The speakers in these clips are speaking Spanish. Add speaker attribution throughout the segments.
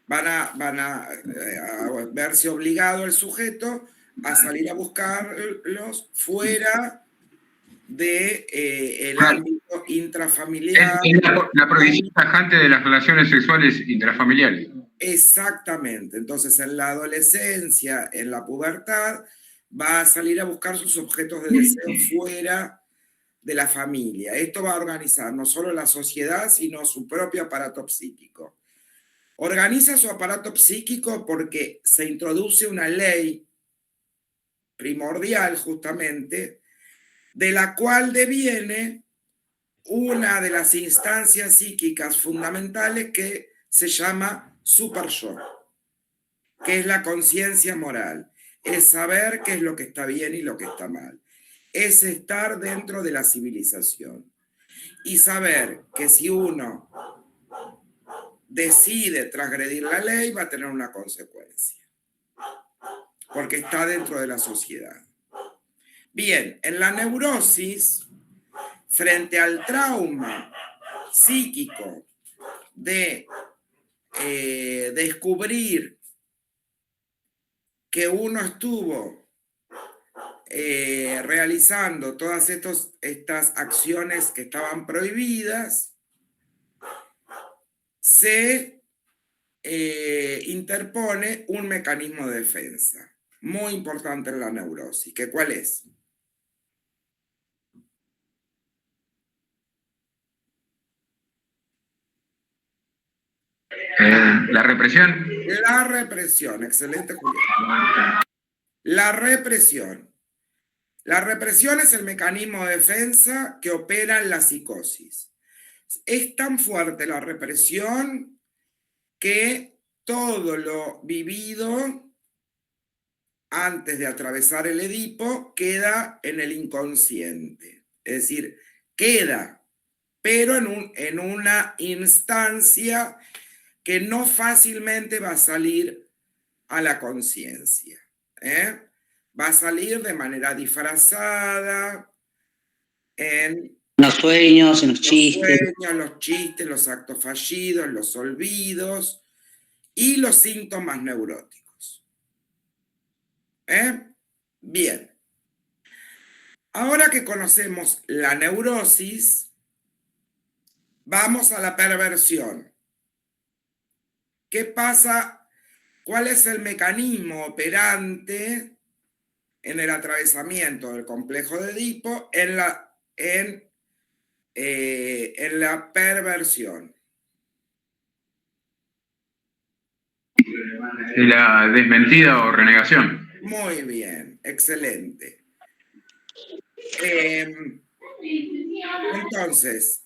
Speaker 1: a verse obligado el sujeto a salir a buscarlos fuera de el ámbito intrafamiliar.
Speaker 2: Es la prohibición tajante de las relaciones sexuales intrafamiliares.
Speaker 1: Exactamente. Entonces, en la adolescencia, en la pubertad, va a salir a buscar sus objetos de deseo fuera de la familia. Esto va a organizar no solo la sociedad, sino su propio aparato psíquico. Organiza su aparato psíquico porque se introduce una ley primordial, justamente, de la cual deviene una de las instancias psíquicas fundamentales que se llama superyo, que es la conciencia moral, es saber qué es lo que está bien y lo que está mal, es estar dentro de la civilización y saber que si uno decide transgredir la ley va a tener una consecuencia, porque está dentro de la sociedad. Bien, en la neurosis, frente al trauma psíquico de descubrir que uno estuvo realizando todas estas acciones que estaban prohibidas, se interpone un mecanismo de defensa muy importante en la neurosis. ¿Que cuál es?
Speaker 2: La represión.
Speaker 1: La represión, excelente, Julián. La represión. La represión es el mecanismo de defensa que opera en la psicosis. Es tan fuerte la represión que todo lo vivido antes de atravesar el Edipo queda en el inconsciente. Es decir, queda, pero en una instancia que no fácilmente va a salir a la conciencia. Va a salir de manera disfrazada en
Speaker 3: los sueños, en los chistes.
Speaker 1: Los chistes, los actos fallidos, los olvidos y los síntomas neuróticos. Bien. Ahora que conocemos la neurosis, vamos a la perversión. ¿Qué pasa? ¿Cuál es el mecanismo operante en el atravesamiento del complejo de Edipo en la perversión?
Speaker 2: La desmentida o renegación.
Speaker 1: Muy bien, excelente. Entonces,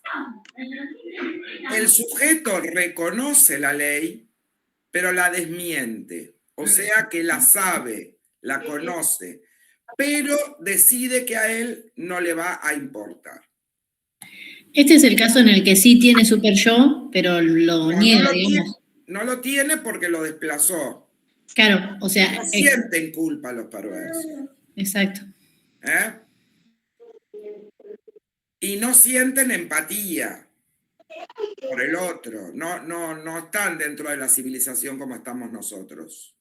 Speaker 1: el sujeto reconoce la ley, pero la desmiente. O sea que la sabe, la conoce, pero decide que a él no le va a importar.
Speaker 4: Este es el caso en el que sí tiene super yo, pero lo niega, digamos.
Speaker 1: No lo tiene porque lo desplazó.
Speaker 4: Claro, o sea...
Speaker 1: No sienten culpa los perversos.
Speaker 4: Exacto.
Speaker 1: Y no sienten empatía por el otro. No están dentro de la civilización como estamos nosotros.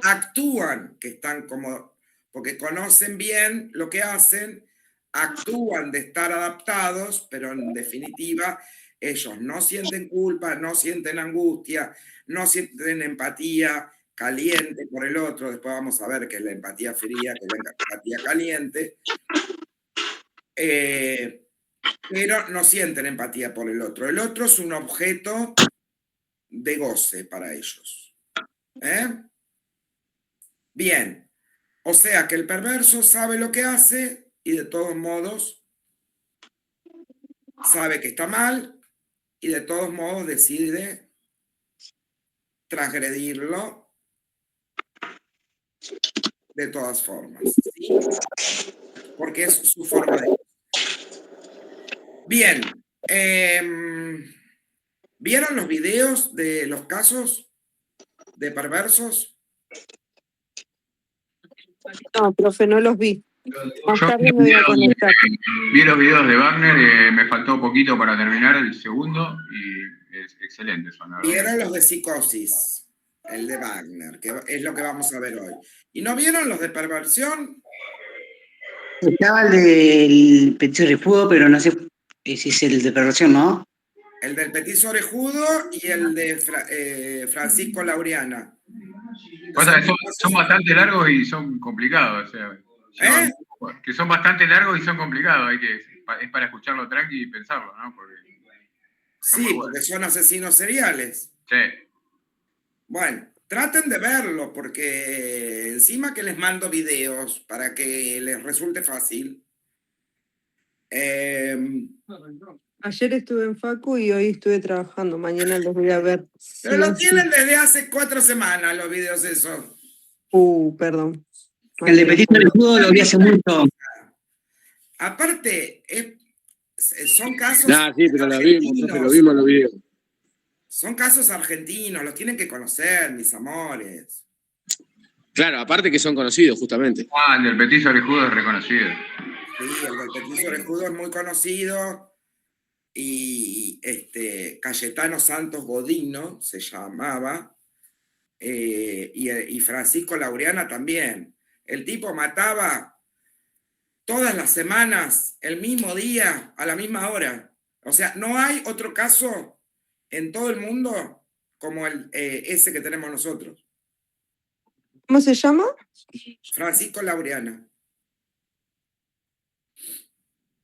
Speaker 1: Actúan que están como... porque conocen bien lo que hacen, actúan de estar adaptados, pero en definitiva ellos no sienten culpa, no sienten angustia, no sienten empatía caliente por el otro. Después vamos a ver qué es la empatía fría, qué es la empatía caliente. Pero no sienten empatía por el otro. El otro es un objeto de goce para ellos. Bien. O sea que el perverso sabe lo que hace y de todos modos sabe que está mal y de todos modos decide transgredirlo de todas formas, ¿sí? Porque es su forma de... Bien, ¿vieron los videos de los casos de perversos?
Speaker 5: No, profe, no los vi. Más tarde me voy a conectar.
Speaker 2: Vi los videos de Wagner, me faltó poquito para terminar el segundo y excelentes son, la verdad.
Speaker 1: Vieron los de psicosis, el de Wagner, que es lo que vamos a ver hoy. ¿Y no vieron los de perversión?
Speaker 3: Estaba el del Petit Refugo, pero no sé si es el de perversión, ¿no?
Speaker 1: El del Petiso Orejudo y el de Francisco Laureana.
Speaker 2: Pasa que son bastante largos y son complicados. O sea, que son bastante largos y son complicados. Es para escucharlo tranqui y pensarlo, ¿no? Porque
Speaker 1: sí, porque son asesinos seriales.
Speaker 2: Sí.
Speaker 1: Bueno, traten de verlo, porque encima que les mando videos para que les resulte fácil.
Speaker 5: Ayer estuve en Facu y hoy estuve trabajando. Mañana los voy a ver.
Speaker 1: Pero lo tienen desde hace 4 semanas los videos esos.
Speaker 5: Perdón.
Speaker 3: El de Petit Refugo lo vi hace mucho.
Speaker 1: Aparte, son casos
Speaker 6: sí, pero lo
Speaker 1: argentinos.
Speaker 6: vimos los videos.
Speaker 1: Son casos argentinos, los tienen que conocer, mis amores.
Speaker 6: Claro, aparte que son conocidos, justamente.
Speaker 2: El del Petiso Orejudo es reconocido.
Speaker 1: Sí, el del Petiso Orejudo es muy conocido. Y Cayetano Santos Godino se llamaba. Y Francisco Laureana también. El tipo mataba todas las semanas, el mismo día, a la misma hora. O sea, no hay otro caso en todo el mundo como ese que tenemos nosotros.
Speaker 5: ¿Cómo se llama?
Speaker 1: Francisco Laureana.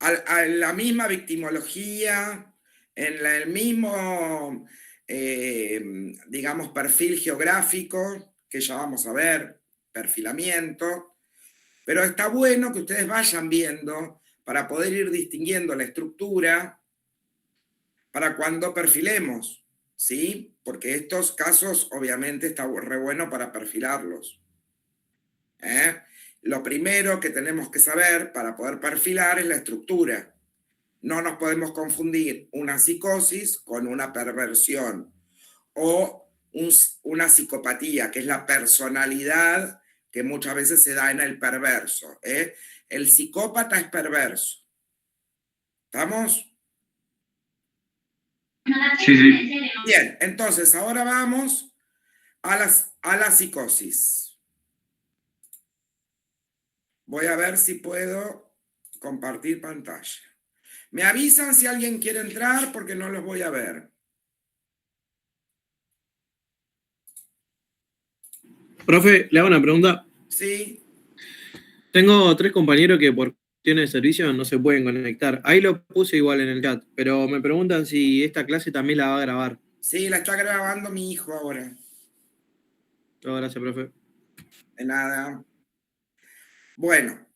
Speaker 1: A la misma victimología, en el mismo, digamos, perfil geográfico, que ya vamos a ver, perfilamiento. Pero está bueno que ustedes vayan viendo para poder ir distinguiendo la estructura para cuando perfilemos, ¿sí? Porque estos casos obviamente está re bueno para perfilarlos. Lo primero que tenemos que saber para poder perfilar es la estructura. No nos podemos confundir una psicosis con una perversión o una psicopatía, que es la personalidad que muchas veces se da en el perverso. El psicópata es perverso. ¿Estamos?
Speaker 2: Sí.
Speaker 1: Bien, entonces ahora vamos a la psicosis. Voy a ver si puedo compartir pantalla. Me avisan si alguien quiere entrar porque no los voy a ver.
Speaker 7: Profe, le hago una pregunta.
Speaker 1: Sí.
Speaker 7: Tengo 3 compañeros que por cuestiones de servicio no se pueden conectar. Ahí lo puse igual en el chat, pero me preguntan si esta clase también la va a grabar.
Speaker 1: Sí, la está grabando mi hijo ahora.
Speaker 7: No, gracias, profe.
Speaker 1: De nada. Bueno,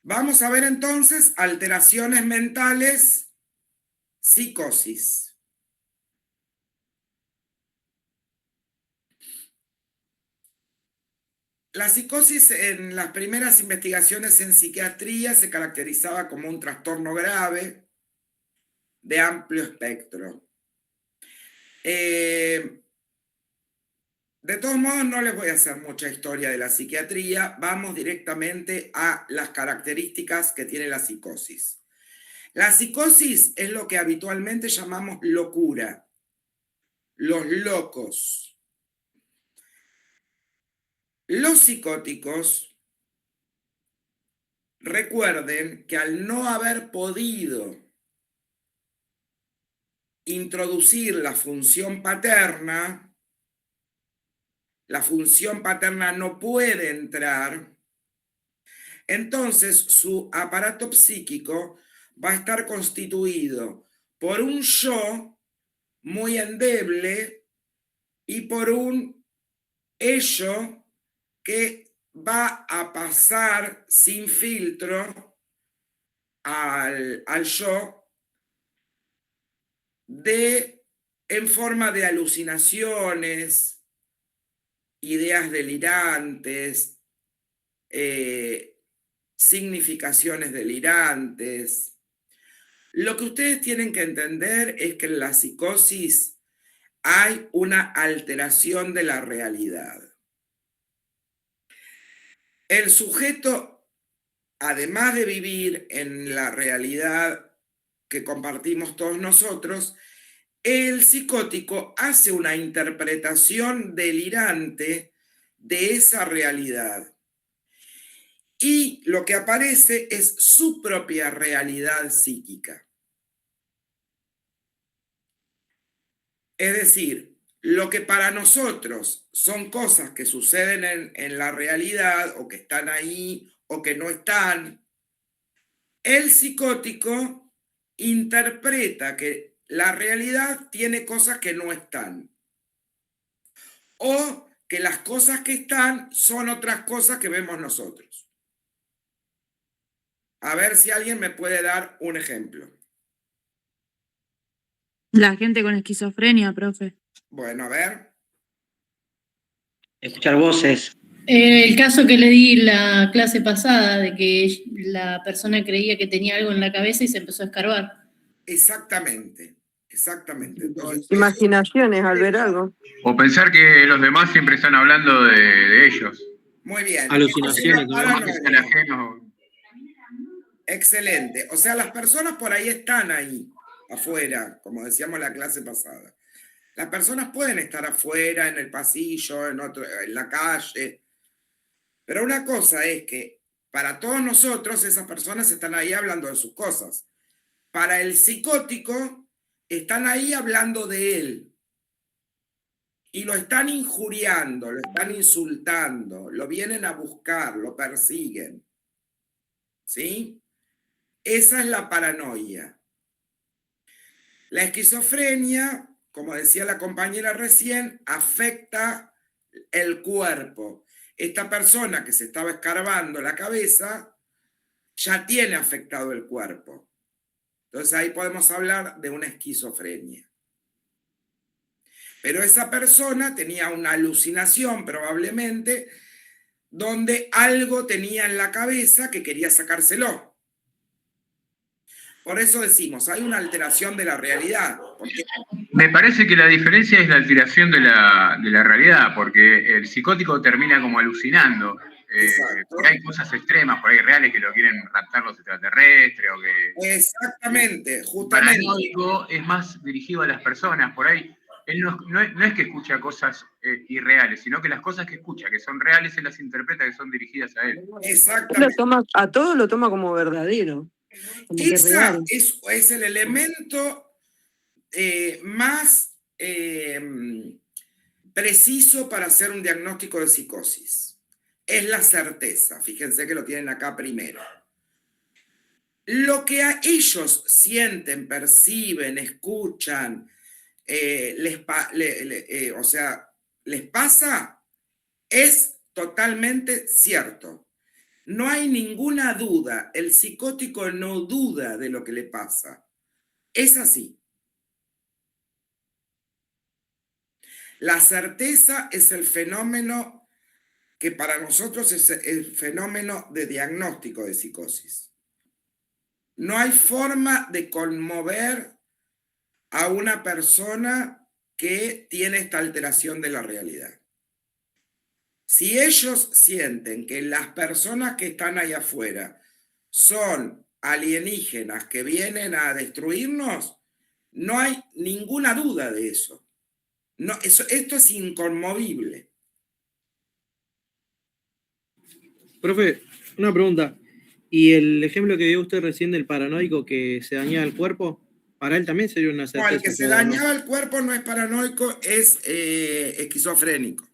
Speaker 1: vamos a ver entonces alteraciones mentales, psicosis. La psicosis en las primeras investigaciones en psiquiatría se caracterizaba como un trastorno grave de amplio espectro. De todos modos, no les voy a hacer mucha historia de la psiquiatría. Vamos directamente a las características que tiene la psicosis. La psicosis es lo que habitualmente llamamos locura. Los locos. Los psicóticos, recuerden que al no haber podido introducir la función paterna no puede entrar, entonces su aparato psíquico va a estar constituido por un yo muy endeble y por un ello que va a pasar sin filtro al yo en forma de alucinaciones, ideas delirantes, significaciones delirantes. Lo que ustedes tienen que entender es que en la psicosis hay una alteración de la realidad. El sujeto, además de vivir en la realidad que compartimos todos nosotros, el psicótico hace una interpretación delirante de esa realidad. Y lo que aparece es su propia realidad psíquica. Es decir, lo que para nosotros son cosas que suceden en la realidad o que están ahí o que no están, el psicótico interpreta que la realidad tiene cosas que no están. O que las cosas que están son otras cosas que vemos nosotros. A ver si alguien me puede dar un ejemplo.
Speaker 8: La gente con esquizofrenia, profe.
Speaker 1: Bueno, a ver.
Speaker 3: Escuchar voces.
Speaker 4: El caso que le di la clase pasada, de que la persona creía que tenía algo en la cabeza y se empezó a escarbar.
Speaker 1: Exactamente, exactamente. Entonces,
Speaker 5: Imaginaciones al ver algo.
Speaker 2: O pensar que los demás siempre están hablando de ellos.
Speaker 1: muy bien.
Speaker 7: Alucinaciones
Speaker 1: Eso sería
Speaker 7: también.
Speaker 2: Que sean
Speaker 1: paranoia.
Speaker 2: ajenos.
Speaker 1: Excelente. O sea, las personas por ahí están ahí, afuera, como decíamos en la clase pasada. Las personas pueden estar afuera, en el pasillo, en la calle. Pero una cosa es que para todos nosotros esas personas están ahí hablando de sus cosas. Para el psicótico están ahí hablando de él. Y lo están injuriando, lo están insultando, lo vienen a buscar, lo persiguen. ¿Sí? Esa es la paranoia. La esquizofrenia, como decía la compañera recién, afecta el cuerpo. Esta persona que se estaba escarbando la cabeza ya tiene afectado el cuerpo. Entonces ahí podemos hablar de una esquizofrenia. Pero esa persona tenía una alucinación probablemente donde algo tenía en la cabeza que quería sacárselo. Por eso decimos, hay una alteración de la realidad. Porque
Speaker 2: Me parece que la diferencia es la alteración de la realidad, porque el psicótico termina como alucinando. Por ahí hay cosas extremas, por ahí reales que lo quieren raptar los extraterrestres o que...
Speaker 1: Exactamente,
Speaker 2: El
Speaker 1: justamente.
Speaker 2: paranoico es más dirigido a las personas, por ahí. Él no es que escucha cosas irreales, sino que las cosas que escucha, que son reales, él las interpreta que son dirigidas a él.
Speaker 1: Exactamente.
Speaker 5: A todo lo toma como verdadero. Como que es real.
Speaker 1: Es el elemento más preciso para hacer un diagnóstico de psicosis. Es la certeza. Fíjense que lo tienen acá primero. Lo que ellos sienten, perciben, escuchan, o sea, les pasa, es totalmente cierto. No hay ninguna duda. El psicótico no duda de lo que le pasa. Es así. La certeza es el fenómeno que para nosotros es el fenómeno de diagnóstico de psicosis. No hay forma de conmover a una persona que tiene esta alteración de la realidad. Si ellos sienten que las personas que están ahí afuera son alienígenas que vienen a destruirnos, no hay ninguna duda de eso. No, esto es inconmovible.
Speaker 7: Profe, una pregunta. ¿Y el ejemplo que dio usted recién del paranoico que se dañaba el cuerpo? ¿Para él también sería una
Speaker 1: No,
Speaker 7: certeza?
Speaker 1: el que se dañaba el cuerpo no es paranoico, es esquizofrénico.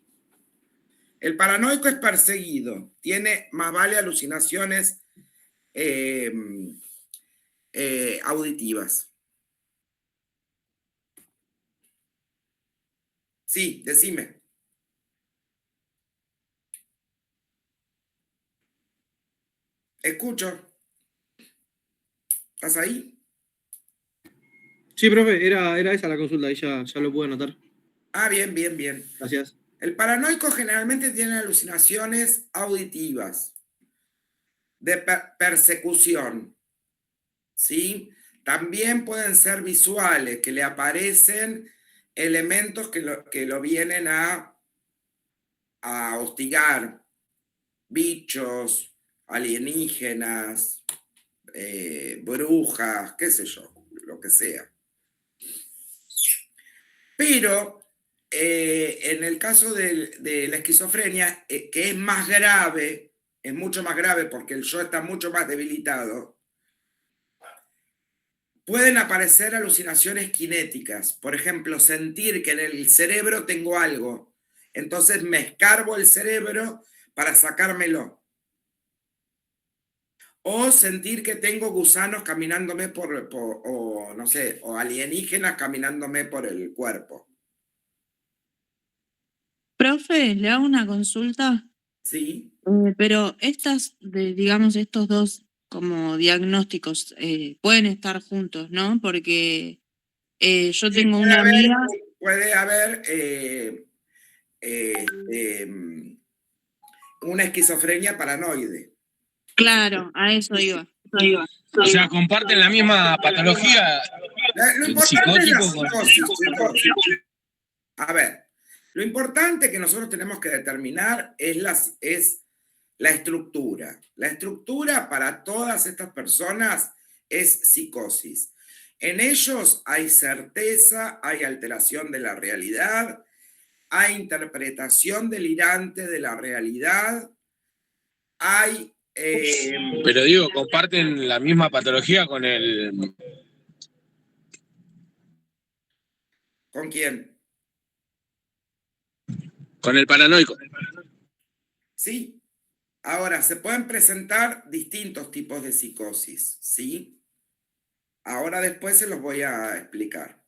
Speaker 1: El paranoico es perseguido, tiene más vale alucinaciones auditivas. Sí, decime. Escucho. ¿Estás ahí?
Speaker 7: Sí, profe, era esa la consulta, ahí ya lo pude anotar.
Speaker 1: Ah, bien, bien, bien.
Speaker 7: Gracias.
Speaker 1: El paranoico generalmente tiene alucinaciones auditivas, de persecución, ¿sí? También pueden ser visuales, que le aparecen elementos que lo vienen a hostigar, bichos, alienígenas, brujas, qué sé yo, lo que sea. Pero en el caso de la esquizofrenia, que es más grave, es mucho más grave porque el yo está mucho más debilitado, pueden aparecer alucinaciones cinéticas. Por ejemplo, sentir que en el cerebro tengo algo. Entonces me escarbo el cerebro para sacármelo. O sentir que tengo gusanos caminándome o no sé, o alienígenas caminándome por el cuerpo.
Speaker 8: Profe, le hago una consulta.
Speaker 1: ¿Sí?
Speaker 8: Pero digamos, estos dos como diagnósticos pueden estar juntos, ¿no? Porque yo
Speaker 1: Sí,
Speaker 8: tengo una amiga.
Speaker 1: puede haber una esquizofrenia paranoide.
Speaker 8: Claro, a eso iba.
Speaker 6: O sea, comparten la misma patología.
Speaker 1: Lo
Speaker 6: El
Speaker 1: importante es la
Speaker 6: psicótico con-
Speaker 1: psicosis, chicos. A ver, lo importante que nosotros tenemos que determinar es la estructura. La estructura para todas estas personas es psicosis. En ellos hay certeza, hay alteración de la realidad, hay interpretación delirante de la realidad, hay...
Speaker 6: Pero digo, comparten la misma patología con el.
Speaker 1: ¿Con quién?
Speaker 6: Con el paranoico.
Speaker 1: ¿Sí? Ahora, se pueden presentar distintos tipos de psicosis, ¿sí? Ahora después se los voy a explicar.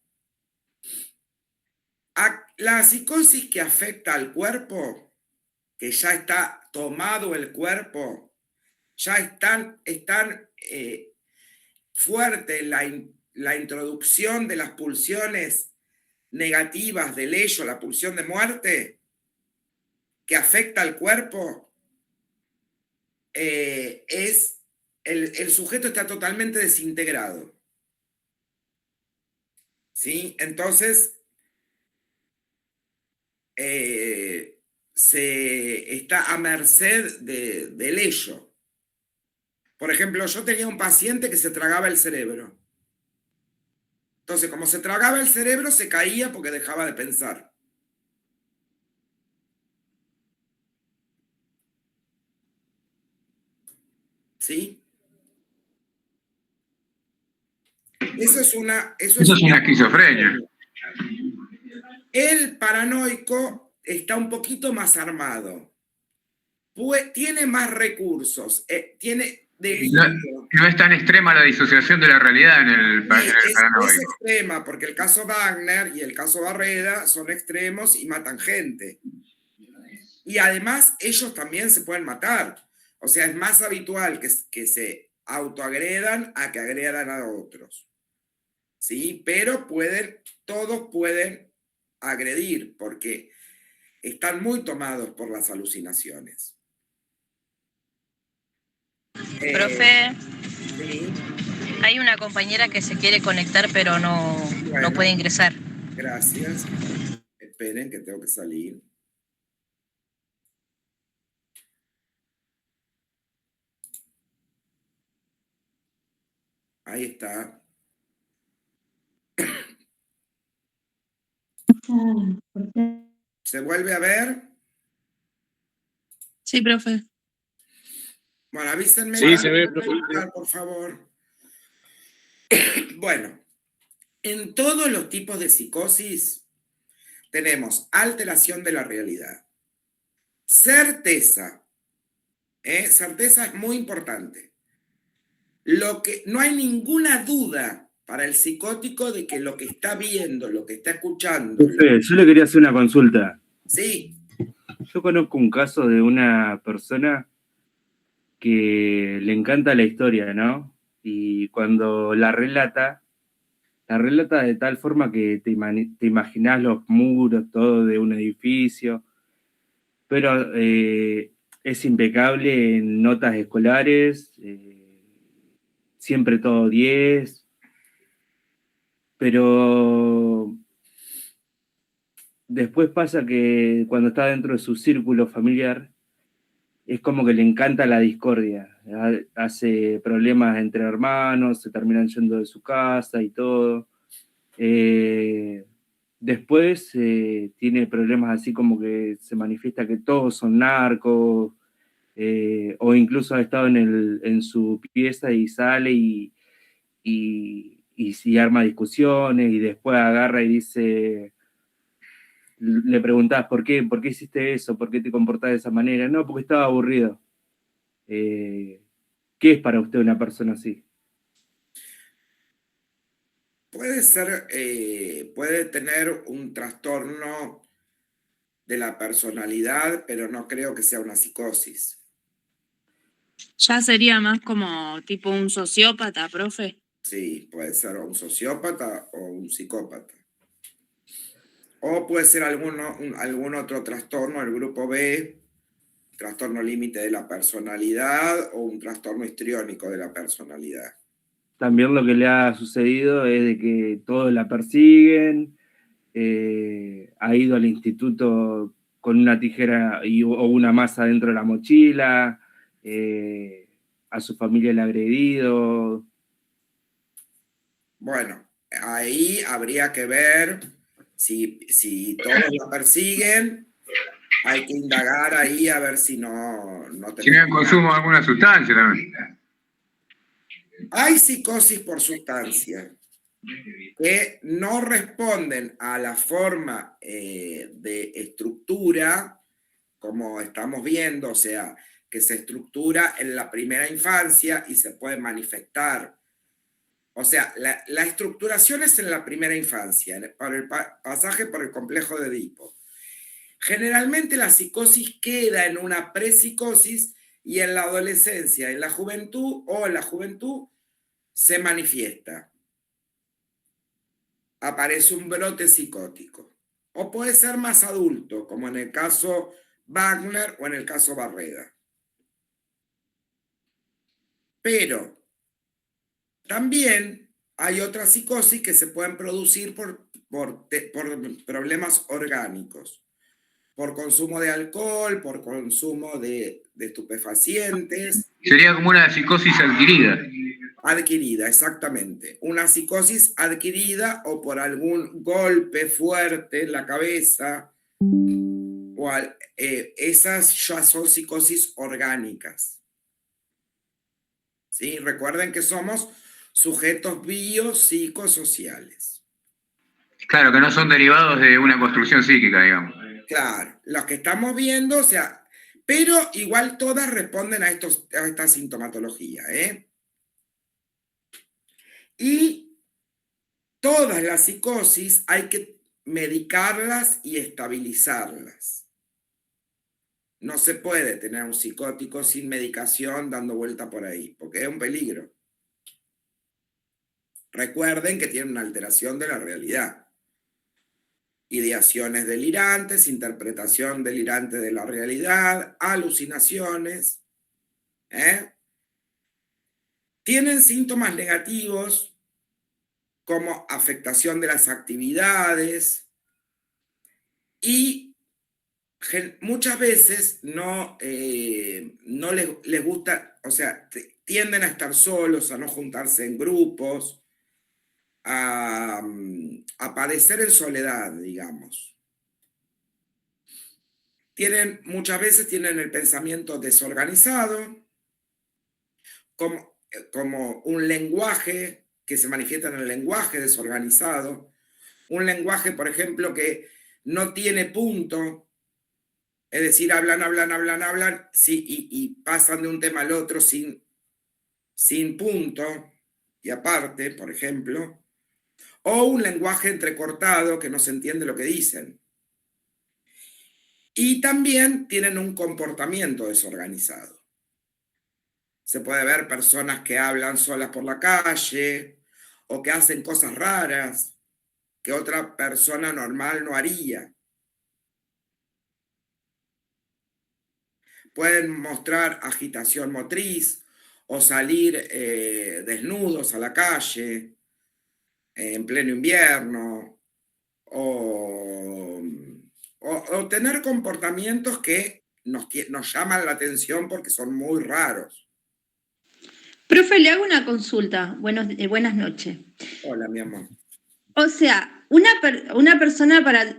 Speaker 1: La psicosis que afecta al cuerpo, que ya está tomado el cuerpo, ya están fuerte la introducción de las pulsiones negativas del ello, la pulsión de muerte, que afecta al cuerpo, el sujeto está totalmente desintegrado. ¿Sí? Entonces, se está a merced del ello. Por ejemplo, yo tenía un paciente que se tragaba el cerebro. Entonces, como se tragaba el cerebro, se caía porque dejaba de pensar. ¿Sí? Eso es una
Speaker 2: esquizofrenia.
Speaker 1: El paranoico está un poquito más armado. Tiene más recursos. Tiene delirio.
Speaker 2: No es tan extrema la disociación de la realidad en el paranoico.
Speaker 1: Es extrema, porque el caso Wagner y el caso Barreda son extremos y matan gente. Y además ellos también se pueden matar. O sea, es más habitual que se autoagredan a que agredan a otros. ¿Sí? Pero todos pueden agredir porque están muy tomados por las alucinaciones.
Speaker 9: Profe,
Speaker 1: Sí,
Speaker 9: hay una compañera que se quiere conectar pero no puede ingresar.
Speaker 1: Gracias. Esperen que tengo que salir. Ahí está. ¿Se vuelve a ver?
Speaker 8: Sí, profe.
Speaker 1: Bueno, avísenme.
Speaker 6: Sí, se ve,
Speaker 1: por favor. Bueno, en todos los tipos de psicosis tenemos alteración de la realidad. Certeza. Certeza es muy importante. No hay ninguna duda para el psicótico de que lo que está viendo, lo que está escuchando.
Speaker 10: Yo le quería hacer una consulta.
Speaker 1: Sí.
Speaker 10: Yo conozco un caso de una persona que le encanta la historia, ¿no? Y cuando la relata de tal forma que te imaginás los muros, todo de un edificio, pero es impecable en notas escolares, siempre todo 10, pero después pasa que cuando está dentro de su círculo familiar, es como que le encanta la discordia, hace problemas entre hermanos, se terminan yendo de su casa y todo. después tiene problemas así como que se manifiesta que todos son narcos, o incluso ha estado en su pieza y sale y arma discusiones y después agarra y dice, le preguntás ¿por qué hiciste eso? ¿Por qué te comportás de esa manera? No, porque estaba aburrido. ¿Qué es para usted una persona así?
Speaker 1: Puede ser, puede tener un trastorno de la personalidad, pero no creo que sea una psicosis.
Speaker 8: Ya sería más como tipo un sociópata, profe.
Speaker 1: Sí, puede ser un sociópata o un psicópata. O puede ser algún otro trastorno, el grupo B, trastorno límite de la personalidad o un trastorno histriónico de la personalidad.
Speaker 10: También lo que le ha sucedido es de que todos la persiguen, ha ido al instituto con una tijera o una masa dentro de la mochila, a su familia le ha agredido.
Speaker 1: Bueno, ahí habría que ver si todos la persiguen, hay que indagar ahí a ver si no
Speaker 2: Si no hay consumo de alguna sustancia también.
Speaker 1: Hay psicosis por sustancia que no responden a la forma de estructura, como estamos viendo, o sea, que se estructura en la primera infancia y se puede manifestar. O sea, la estructuración es en la primera infancia, para el pasaje por el complejo de Edipo. Generalmente la psicosis queda en una prepsicosis y en la adolescencia, en la juventud o en la juventud se manifiesta. Aparece un brote psicótico. O puede ser más adulto, como en el caso Wagner o en el caso Barreda. Pero también hay otras psicosis que se pueden producir por problemas orgánicos, por consumo de alcohol, por consumo de estupefacientes.
Speaker 2: Sería como una psicosis adquirida.
Speaker 1: Adquirida, exactamente. Una psicosis adquirida o por algún golpe fuerte en la cabeza. Esas ya son psicosis orgánicas. ¿Sí? Recuerden que somos sujetos biopsicosociales.
Speaker 2: Claro, que no son derivados de una construcción psíquica, digamos.
Speaker 1: Claro, los que estamos viendo, o sea, pero igual todas responden a esta sintomatología, ¿eh? Y todas las psicosis hay que medicarlas y estabilizarlas. No se puede tener un psicótico sin medicación dando vuelta por ahí, porque es un peligro. Recuerden que tiene una alteración de la realidad. Ideaciones delirantes, interpretación delirante de la realidad, alucinaciones. Tienen síntomas negativos como afectación de las actividades y muchas veces no les gusta, o sea, tienden a estar solos, a no juntarse en grupos, a padecer en soledad, digamos. Muchas veces tienen el pensamiento desorganizado, como un lenguaje que se manifiesta en el lenguaje desorganizado, un lenguaje, por ejemplo, que no tiene punto, es decir, hablan, sí, y pasan de un tema al otro sin punto y aparte, por ejemplo, o un lenguaje entrecortado que no se entiende lo que dicen. Y también tienen un comportamiento desorganizado. Se puede ver personas que hablan solas por la calle o que hacen cosas raras que otra persona normal no haría. Pueden mostrar agitación motriz o salir desnudos a la calle en pleno invierno o tener comportamientos que nos llaman la atención porque son muy raros.
Speaker 11: Profe, le hago una consulta. Buenas noches.
Speaker 1: Hola, mi amor.
Speaker 11: O sea, una persona para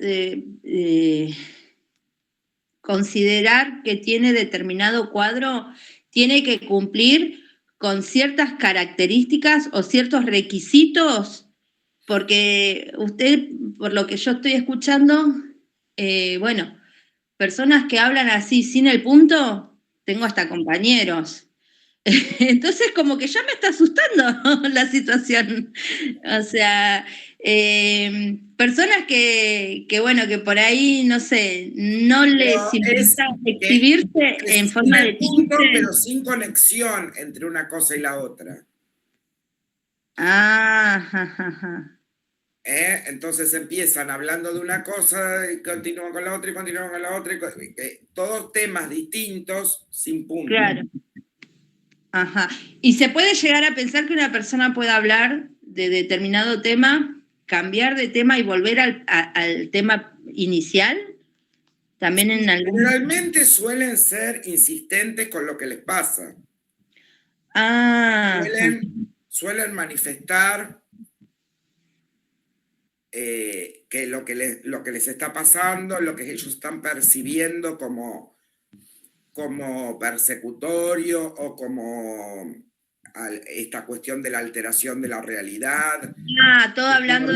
Speaker 11: considerar que tiene determinado cuadro tiene que cumplir con ciertas características o ciertos requisitos, porque usted, por lo que yo estoy escuchando, bueno, personas que hablan así sin el punto, tengo hasta compañeros. Entonces, como que ya me está asustando la situación. O sea, personas bueno, que por ahí, no sé, no les interesa exhibirse en forma de
Speaker 1: punto,
Speaker 11: chiste.
Speaker 1: pero sin conexión entre una cosa y la otra.
Speaker 11: Ah.
Speaker 1: Entonces empiezan hablando de una cosa y continúan con la otra y continúan con la otra. Todos temas distintos sin punto.
Speaker 11: Claro. Ajá. ¿Y se puede llegar a pensar que una persona pueda hablar de determinado tema, cambiar de tema y volver al tema inicial? También en algún...
Speaker 1: Generalmente suelen ser insistentes con lo que les pasa. Suelen manifestar que lo que les está pasando, lo que ellos están percibiendo como persecutorio o como esta cuestión de la alteración de la realidad.
Speaker 11: Todo hablando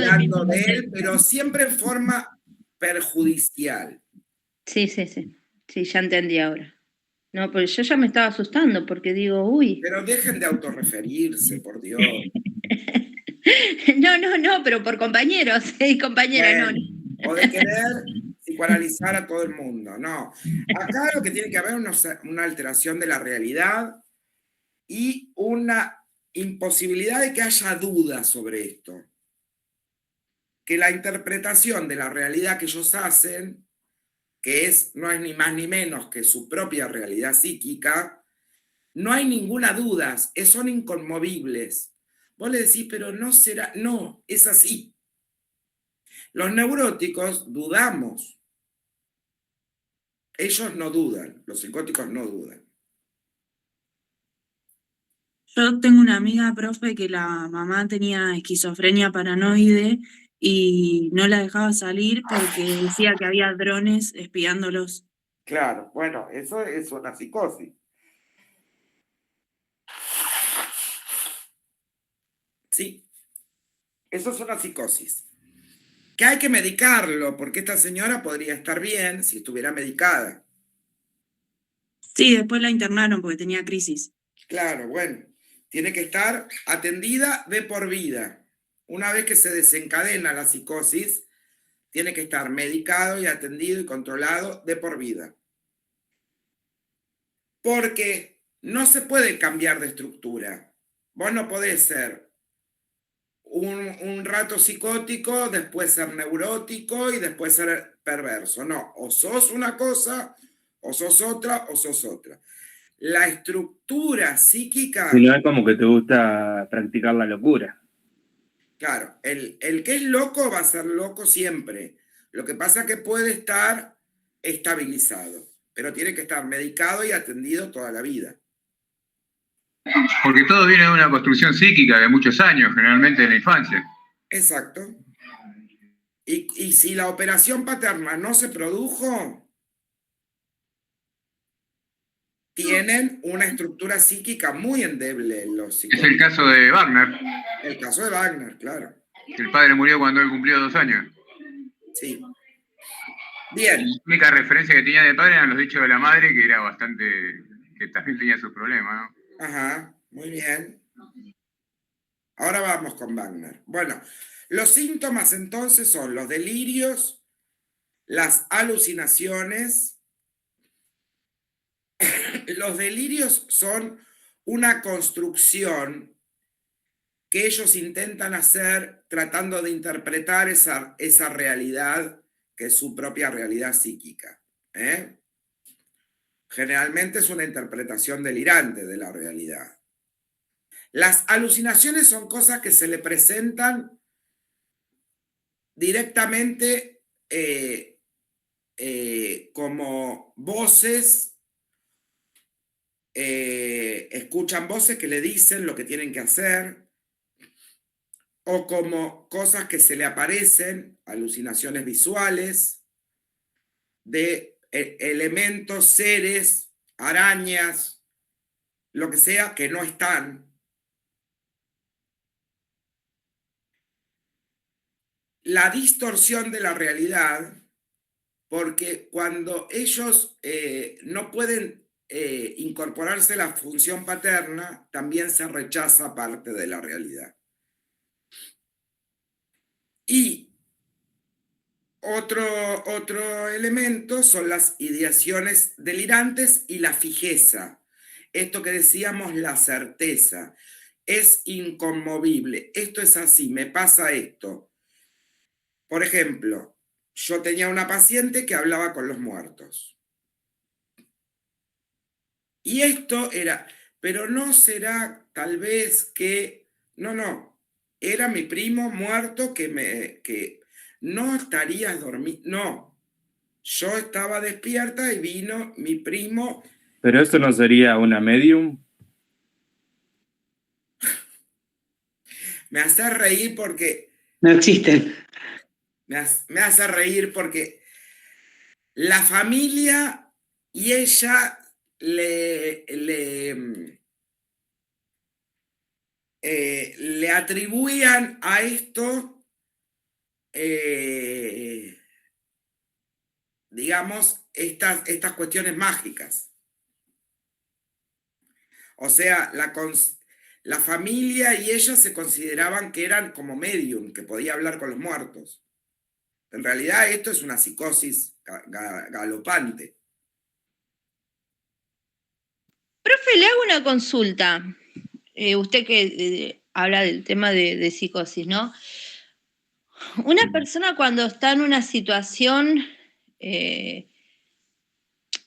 Speaker 1: de él, pero siempre en forma perjudicial.
Speaker 11: Sí, ya entendí ahora. No, pues yo ya me estaba asustando porque digo, uy.
Speaker 1: Pero dejen de autorreferirse, por Dios.
Speaker 11: No, pero por compañeros y compañeras,
Speaker 1: bueno, no. O de querer psicoanalizar a todo el mundo, no. Acá lo que tiene que haber es una alteración de la realidad y una imposibilidad de que haya dudas sobre esto. Que la interpretación de la realidad que ellos hacen, que no es ni más ni menos que su propia realidad psíquica, no hay ninguna duda, son inconmovibles. Vos le decís, pero no será, no, es así. Los neuróticos dudamos. Ellos no dudan, los psicóticos no dudan.
Speaker 8: Yo tengo una amiga, profe, que la mamá tenía esquizofrenia paranoide y no la dejaba salir porque decía que había drones espiándolos.
Speaker 1: Claro, bueno, eso es una psicosis. Sí, eso es una psicosis. Que hay que medicarlo, porque esta señora podría estar bien si estuviera medicada.
Speaker 8: Sí, después la internaron porque tenía crisis.
Speaker 1: Claro, bueno, tiene que estar atendida de por vida. Una vez que se desencadena la psicosis, tiene que estar medicado y atendido y controlado de por vida. Porque no se puede cambiar de estructura. Vos no podés ser un rato psicótico, después ser neurótico y después ser perverso. No, o sos una cosa, o sos otra, o sos otra. La estructura psíquica...
Speaker 10: Si no es como que te gusta practicar la locura.
Speaker 1: Claro, el que es loco va a ser loco siempre. Lo que pasa es que puede estar estabilizado, pero tiene que estar medicado y atendido toda la vida.
Speaker 2: Porque todo viene de una construcción psíquica de muchos años, generalmente en la infancia.
Speaker 1: Exacto. Y si la operación paterna no se produjo, tienen una estructura psíquica muy endeble en los psicólogos.
Speaker 2: Es el caso de Wagner.
Speaker 1: El caso de Wagner, claro.
Speaker 2: El padre murió cuando él cumplió 2 años.
Speaker 1: Sí. Bien.
Speaker 2: La única referencia que tenía de padre eran los dichos de la madre, que era bastante... que también tenía sus problemas, ¿no?
Speaker 1: Ajá, muy bien. Ahora vamos con Wagner. Bueno, los síntomas entonces son los delirios, las alucinaciones. Los delirios son una construcción que ellos intentan hacer tratando de interpretar esa realidad que es su propia realidad psíquica. Generalmente es una interpretación delirante de la realidad. Las alucinaciones son cosas que se le presentan directamente como voces, escuchan voces que le dicen lo que tienen que hacer, o como cosas que se le aparecen, alucinaciones visuales, de elementos, seres, arañas, lo que sea, que no están. La distorsión de la realidad, porque cuando ellos no pueden incorporarse a la función paterna, también se rechaza parte de la realidad. Y otro elemento son las ideaciones delirantes y la fijeza. Esto que decíamos, la certeza. Es inconmovible. Esto es así, me pasa esto. Por ejemplo, yo tenía una paciente que hablaba con los muertos. Y esto era, pero no será tal vez que, no, era mi primo muerto que no estarías dormido, no, yo estaba despierta y vino mi primo.
Speaker 10: ¿Pero eso no sería una medium?
Speaker 1: Me hace reír porque...
Speaker 3: No existen.
Speaker 1: Me hace reír porque la familia y ella le atribuían a esto, digamos, estas cuestiones mágicas. O sea, la familia y ella se consideraban que eran como medium, que podía hablar con los muertos. En realidad esto es una psicosis galopante.
Speaker 11: Profe, le hago una consulta. Usted que habla del tema de psicosis, ¿no? Una persona cuando está en una situación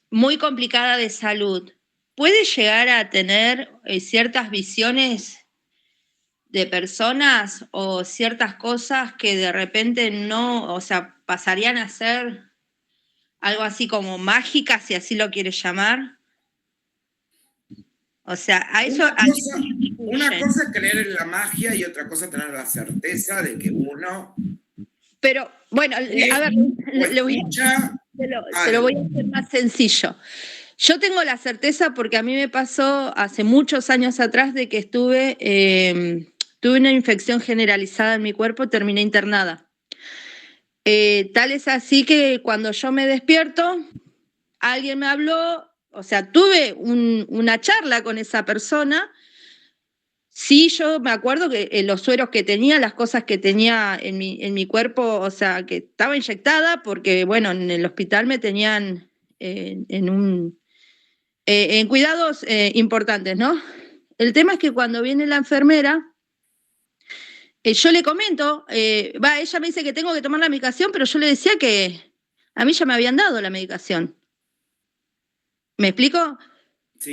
Speaker 11: muy complicada de salud, ¿puede llegar a tener ciertas visiones de personas o ciertas cosas que de repente no, o sea, pasarían a ser algo así como mágicas, si así lo quiere llamar? O sea, a eso...
Speaker 1: Una cosa es creer en la magia y otra cosa es tener la certeza de que uno...
Speaker 11: Pero, bueno, a ver, se lo voy a hacer más sencillo. Yo tengo la certeza porque a mí me pasó hace muchos años atrás de que tuve una infección generalizada en mi cuerpo, terminé internada. Tal es así que cuando yo me despierto, alguien me habló, o sea, tuve una charla con esa persona. Sí, yo me acuerdo que los sueros que tenía, las cosas que tenía en mi cuerpo, o sea, que estaba inyectada porque, bueno, en el hospital me tenían en cuidados importantes, ¿no? El tema es que cuando viene la enfermera, yo le comento, ella me dice que tengo que tomar la medicación, pero yo le decía que a mí ya me habían dado la medicación. ¿Me explico? Sí.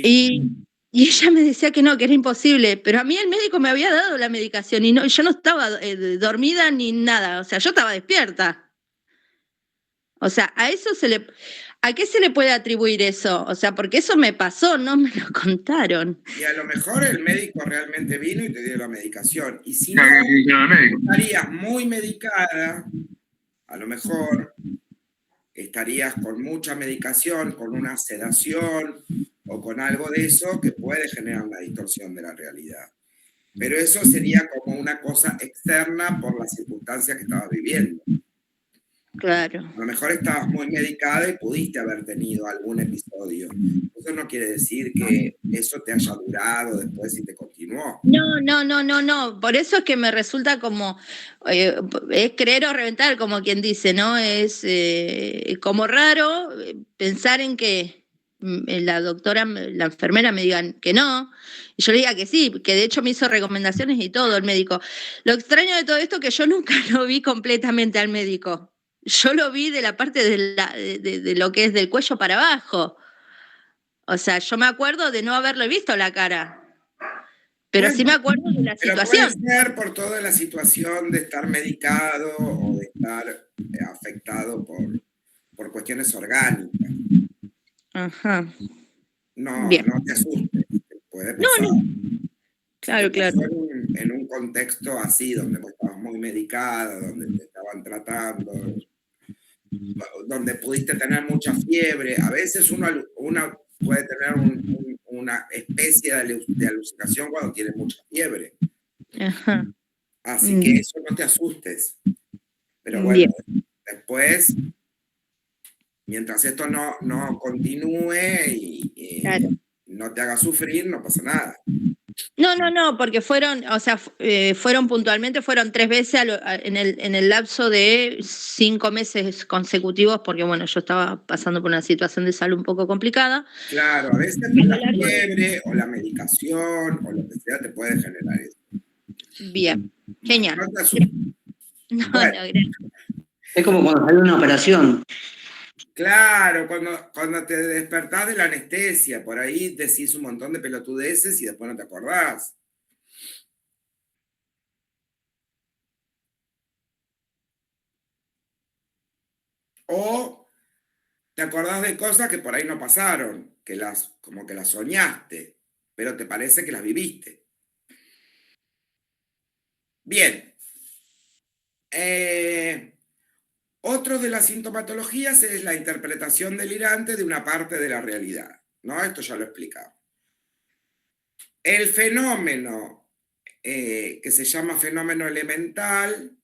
Speaker 11: Y ella me decía que no, que era imposible, pero a mí el médico me había dado la medicación y yo no estaba dormida ni nada, o sea, yo estaba despierta. O sea, ¿a qué se le puede atribuir eso? O sea, porque eso me pasó, no me lo contaron.
Speaker 1: Y a lo mejor el médico realmente vino y te dio la medicación. Y si no, estarías muy medicada, a lo mejor estarías con mucha medicación, con una sedación o con algo de eso que puede generar una distorsión de la realidad. Pero eso sería como una cosa externa por las circunstancias que estabas viviendo.
Speaker 11: Claro.
Speaker 1: A lo mejor estabas muy medicada y pudiste haber tenido algún episodio. Eso no quiere decir que eso te haya durado después y te continuó.
Speaker 11: No. Por eso es que me resulta como, es creer o reventar, como quien dice, ¿no? Es como raro pensar en que la doctora, la enfermera me digan que no, y yo le diga que sí, que de hecho me hizo recomendaciones y todo el médico. Lo extraño de todo esto es que yo nunca lo vi completamente al médico. Yo lo vi de la parte de lo que es del cuello para abajo. O sea, yo me acuerdo de no haberle visto la cara. Pero bueno, sí me acuerdo de la situación.
Speaker 1: Puede ser por toda la situación de estar medicado o de estar afectado por cuestiones orgánicas.
Speaker 11: Ajá.
Speaker 1: No te asustes. Puede pasar.
Speaker 11: No. Claro.
Speaker 1: En un contexto así, donde vos estabas medicada, donde te estaban tratando, donde pudiste tener mucha fiebre. A veces uno puede tener una especie de alucinación cuando tiene mucha fiebre.
Speaker 11: Ajá.
Speaker 1: Así que eso no te asustes. Pero bueno,
Speaker 11: Bien.
Speaker 1: después, mientras esto no continúe y
Speaker 11: Claro.
Speaker 1: no te haga sufrir, no pasa nada.
Speaker 11: No, porque fueron, o sea, fueron puntualmente, fueron 3 veces en el lapso de 5 meses consecutivos, porque bueno, yo estaba pasando por una situación de salud un poco complicada.
Speaker 1: Claro, a veces la fiebre o la medicación o lo que sea te puede generar eso.
Speaker 11: Bien, genial.
Speaker 1: No te asustes.
Speaker 11: No,
Speaker 1: Bueno.
Speaker 11: gracias.
Speaker 3: Es como cuando sale una operación.
Speaker 1: Claro, cuando te despertás de la anestesia, por ahí decís un montón de pelotudeces y después no te acordás. O te acordás de cosas que por ahí no pasaron, como que las soñaste, pero te parece que las viviste. Bien. Otro de las sintomatologías es la interpretación delirante de una parte de la realidad, ¿no? Esto ya lo he explicado. El fenómeno que se llama fenómeno elemental,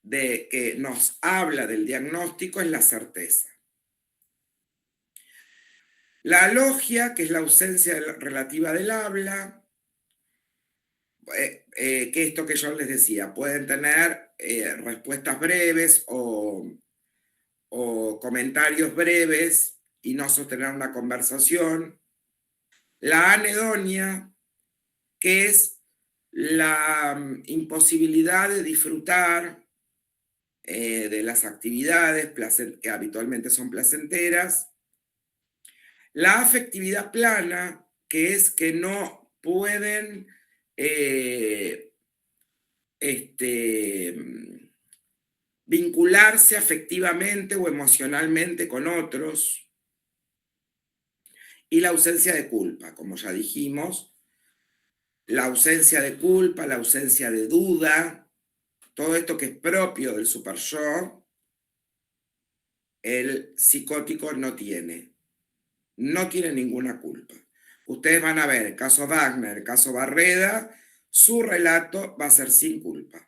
Speaker 1: que nos habla del diagnóstico, es la certeza. La logia, que es la ausencia relativa del habla, que esto que yo les decía, pueden tener respuestas breves o comentarios breves y no sostener una conversación. La anedonia, que es la imposibilidad de disfrutar de las actividades que habitualmente son placenteras. La afectividad plana, que es que no pueden vincularse afectivamente o emocionalmente con otros. Y la ausencia de culpa, como ya dijimos, la ausencia de culpa, la ausencia de duda, todo esto que es propio del super yo, el psicótico no tiene ninguna culpa. Ustedes van a ver el caso Wagner, el caso Barreda, su relato va a ser sin culpa.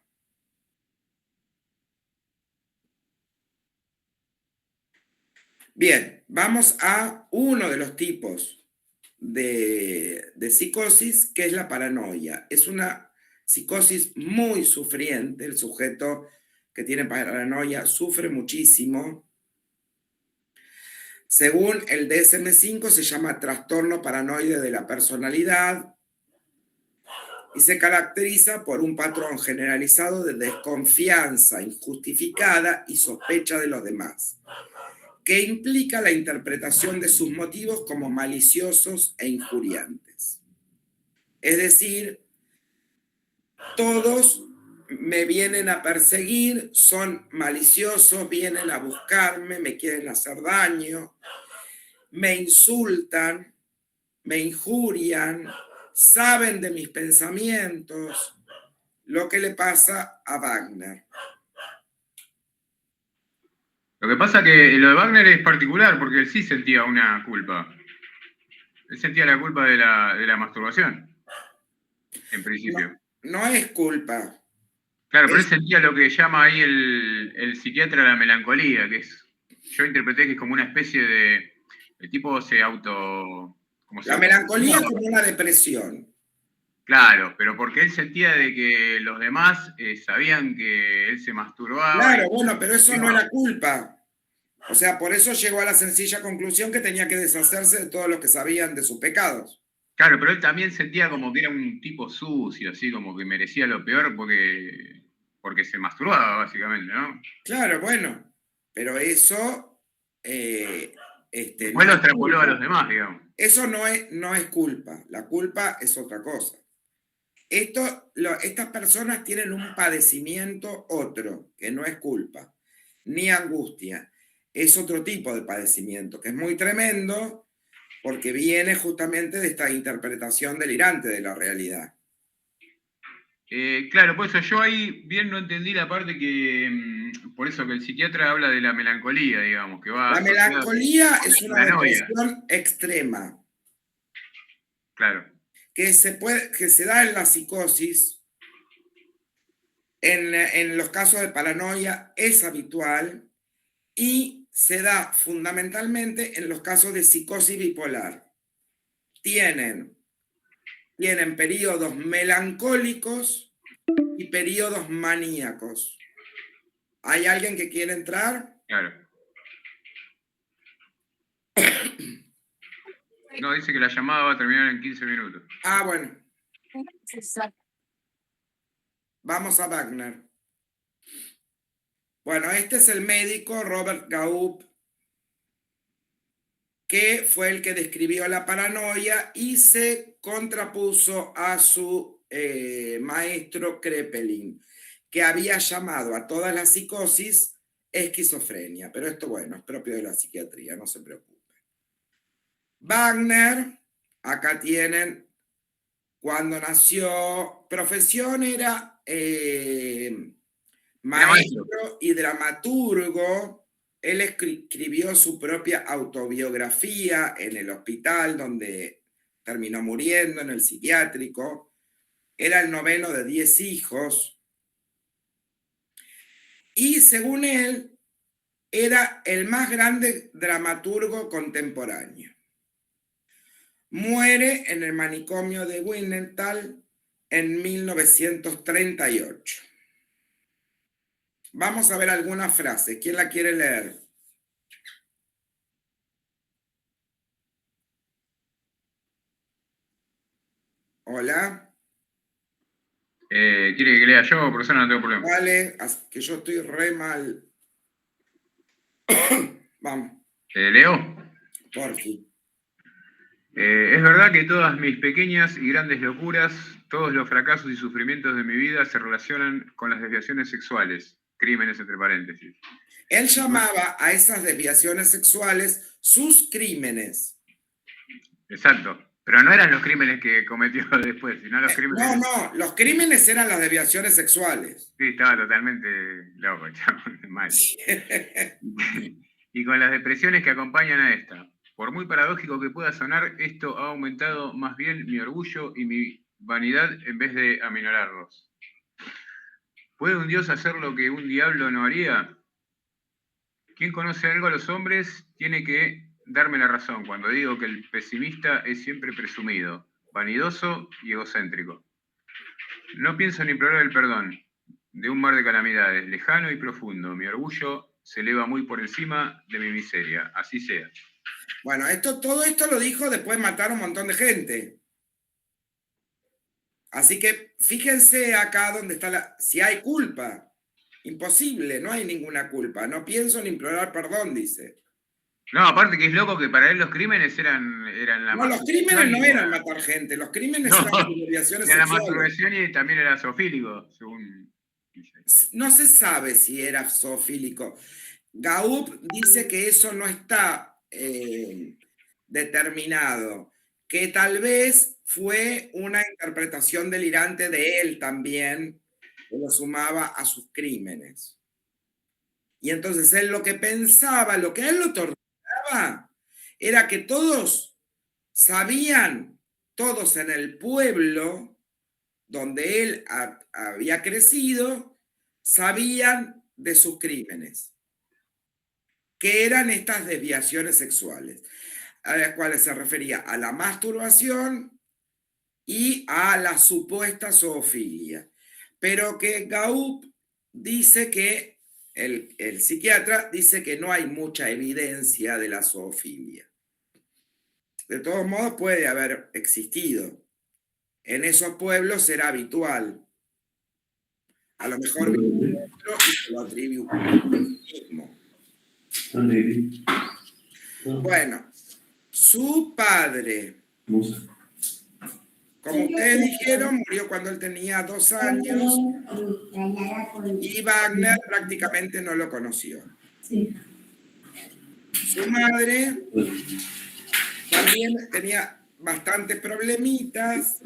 Speaker 1: Bien, vamos a uno de los tipos de psicosis, que es la paranoia. Es una psicosis muy sufriente. El sujeto que tiene paranoia sufre muchísimo. Según el DSM-5 se llama trastorno paranoide de la personalidad y se caracteriza por un patrón generalizado de desconfianza injustificada y sospecha de los demás, que implica la interpretación de sus motivos como maliciosos e injuriantes. Es decir, todos me vienen a perseguir, son maliciosos, vienen a buscarme, me quieren hacer daño, me insultan, me injurian, saben de mis pensamientos, lo que le pasa a Wagner.
Speaker 2: Lo que pasa que lo de Wagner es particular porque él sí sentía una culpa. Él sentía la culpa de la masturbación, en principio.
Speaker 1: No es culpa.
Speaker 2: Claro, pero él sentía lo que llama ahí el psiquiatra la melancolía, que es, yo interpreté que es como una especie de, el tipo se auto...
Speaker 1: La melancolía es como una depresión.
Speaker 2: Claro, pero porque él sentía de que los demás sabían que él se masturbaba.
Speaker 1: Claro, bueno, pero eso no era culpa. O sea, por eso llegó a la sencilla conclusión que tenía que deshacerse de todos los que sabían de sus pecados.
Speaker 2: Claro, pero él también sentía como que era un tipo sucio, así como que merecía lo peor porque se masturbaba, básicamente, ¿no?
Speaker 1: Claro, bueno, pero eso...
Speaker 2: Después lo extrapoló a los demás, digamos.
Speaker 1: Eso no es culpa. La culpa es otra cosa. Estas personas tienen un padecimiento otro, que no es culpa, ni angustia. Es otro tipo de padecimiento, que es muy tremendo, porque viene justamente de esta interpretación delirante de la realidad.
Speaker 2: Claro, por eso yo ahí bien no entendí la parte que, por eso que el psiquiatra habla de la melancolía, digamos, que va...
Speaker 1: La melancolía es una
Speaker 2: paranoia.
Speaker 1: depresión extrema.
Speaker 2: Claro.
Speaker 1: Que se da en la psicosis. En los casos de paranoia es habitual y se da fundamentalmente en los casos de psicosis bipolar. Tienen periodos melancólicos y periodos maníacos. ¿Hay alguien que quiere entrar?
Speaker 2: Claro. No, dice que la llamada va a terminar en 15 minutos.
Speaker 1: Ah, bueno. Vamos a Wagner. Bueno, este es el médico Robert Gaub, que fue el que describió la paranoia y se contrapuso a su maestro Kraepelin, que había llamado a toda la psicosis esquizofrenia. Pero esto, bueno, es propio de la psiquiatría, no se preocupen. Wagner, acá tienen cuando nació, profesión era maestro y dramaturgo. Él escribió su propia autobiografía en el hospital donde terminó muriendo, en el psiquiátrico. Era el 9º de 10 hijos. Y según él, era el más grande dramaturgo contemporáneo. Muere en el manicomio de Wienerthal en 1938. Vamos a ver alguna frase. ¿Quién la quiere leer? Hola.
Speaker 2: ¿Quiere que lea yo, profesor? No tengo problema.
Speaker 1: Vale, que yo estoy re mal. Vamos.
Speaker 2: ¿Leo?
Speaker 1: Por fin.
Speaker 2: Es verdad que todas mis pequeñas y grandes locuras, todos los fracasos y sufrimientos de mi vida se relacionan con las desviaciones sexuales, crímenes entre paréntesis.
Speaker 1: Él llamaba a esas desviaciones sexuales sus crímenes.
Speaker 2: Exacto, pero no eran los crímenes que cometió después, sino los crímenes...
Speaker 1: No, los crímenes eran las desviaciones sexuales.
Speaker 2: Sí, estaba totalmente loco, mal. Y con las depresiones que acompañan a esta. Por muy paradójico que pueda sonar, esto ha aumentado más bien mi orgullo y mi vanidad en vez de aminorarlos. ¿Puede un Dios hacer lo que un diablo no haría? Quien conoce algo a los hombres tiene que darme la razón cuando digo que el pesimista es siempre presumido, vanidoso y egocéntrico. No pienso en implorar el perdón de un mar de calamidades, lejano y profundo. Mi orgullo se eleva muy por encima de mi miseria. Así sea.
Speaker 1: Bueno, todo esto lo dijo después de matar a un montón de gente. Así que fíjense acá donde está si hay culpa. Imposible, no hay ninguna culpa. No pienso en implorar perdón, dice.
Speaker 2: No, aparte que es loco que para él los crímenes eran la
Speaker 1: No, los crímenes no eran matar gente, los crímenes eran desviaciones sexuales.
Speaker 2: La masturbación y también era zoofílico, según dice.
Speaker 1: No se sabe si era zoofílico. Gaub dice que eso no está determinado, que tal vez fue una interpretación delirante de él también, que lo sumaba a sus crímenes. Y entonces él lo que pensaba, lo que a él lo torturaba, era que todos sabían, todos en el pueblo donde él había crecido, sabían de sus crímenes, que eran estas desviaciones sexuales, a las cuales se refería a la masturbación y a la supuesta zoofilia. Pero que Gaub dice que, el psiquiatra dice que no hay mucha evidencia de la zoofilia. De todos modos puede haber existido. En esos pueblos era habitual. A lo mejor y se lo atribuye mismo. Bueno, su padre, como ustedes dijeron, murió cuando él tenía 2 años y Wagner prácticamente no lo conoció. Su madre también tenía bastantes problemitas.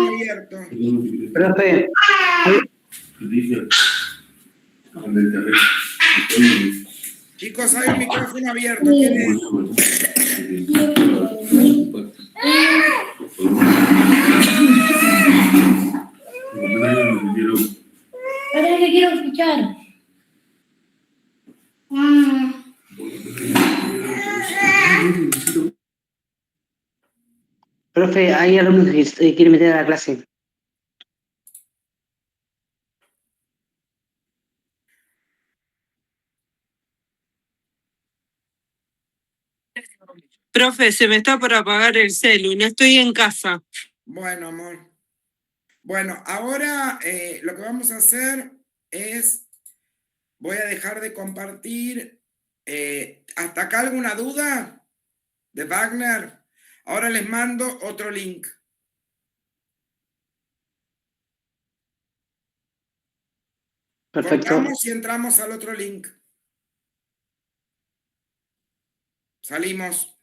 Speaker 1: abierto.
Speaker 3: Profe,
Speaker 1: Chicos, hay un micrófono abierto. ¿Quién es?
Speaker 4: Ahora que quiero escuchar.
Speaker 3: profe, hay alumnos que quieren meter a la clase.
Speaker 5: Profe, se me está por apagar el celu, no estoy en casa.
Speaker 1: Bueno, amor. Bueno, ahora lo que vamos a hacer es, voy a dejar de compartir. ¿Hasta acá alguna duda de Wagner? Ahora les mando otro link.
Speaker 3: Perfecto.
Speaker 1: Cortamos y entramos al otro link. Salimos.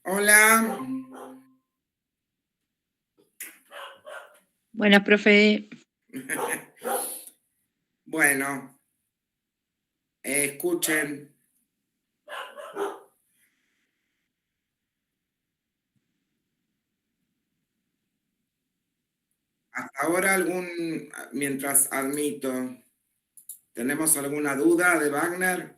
Speaker 1: Hola.
Speaker 9: Buenas, profe.
Speaker 1: Bueno, escuchen. Hasta ahora mientras admito, ¿tenemos alguna duda de Wagner?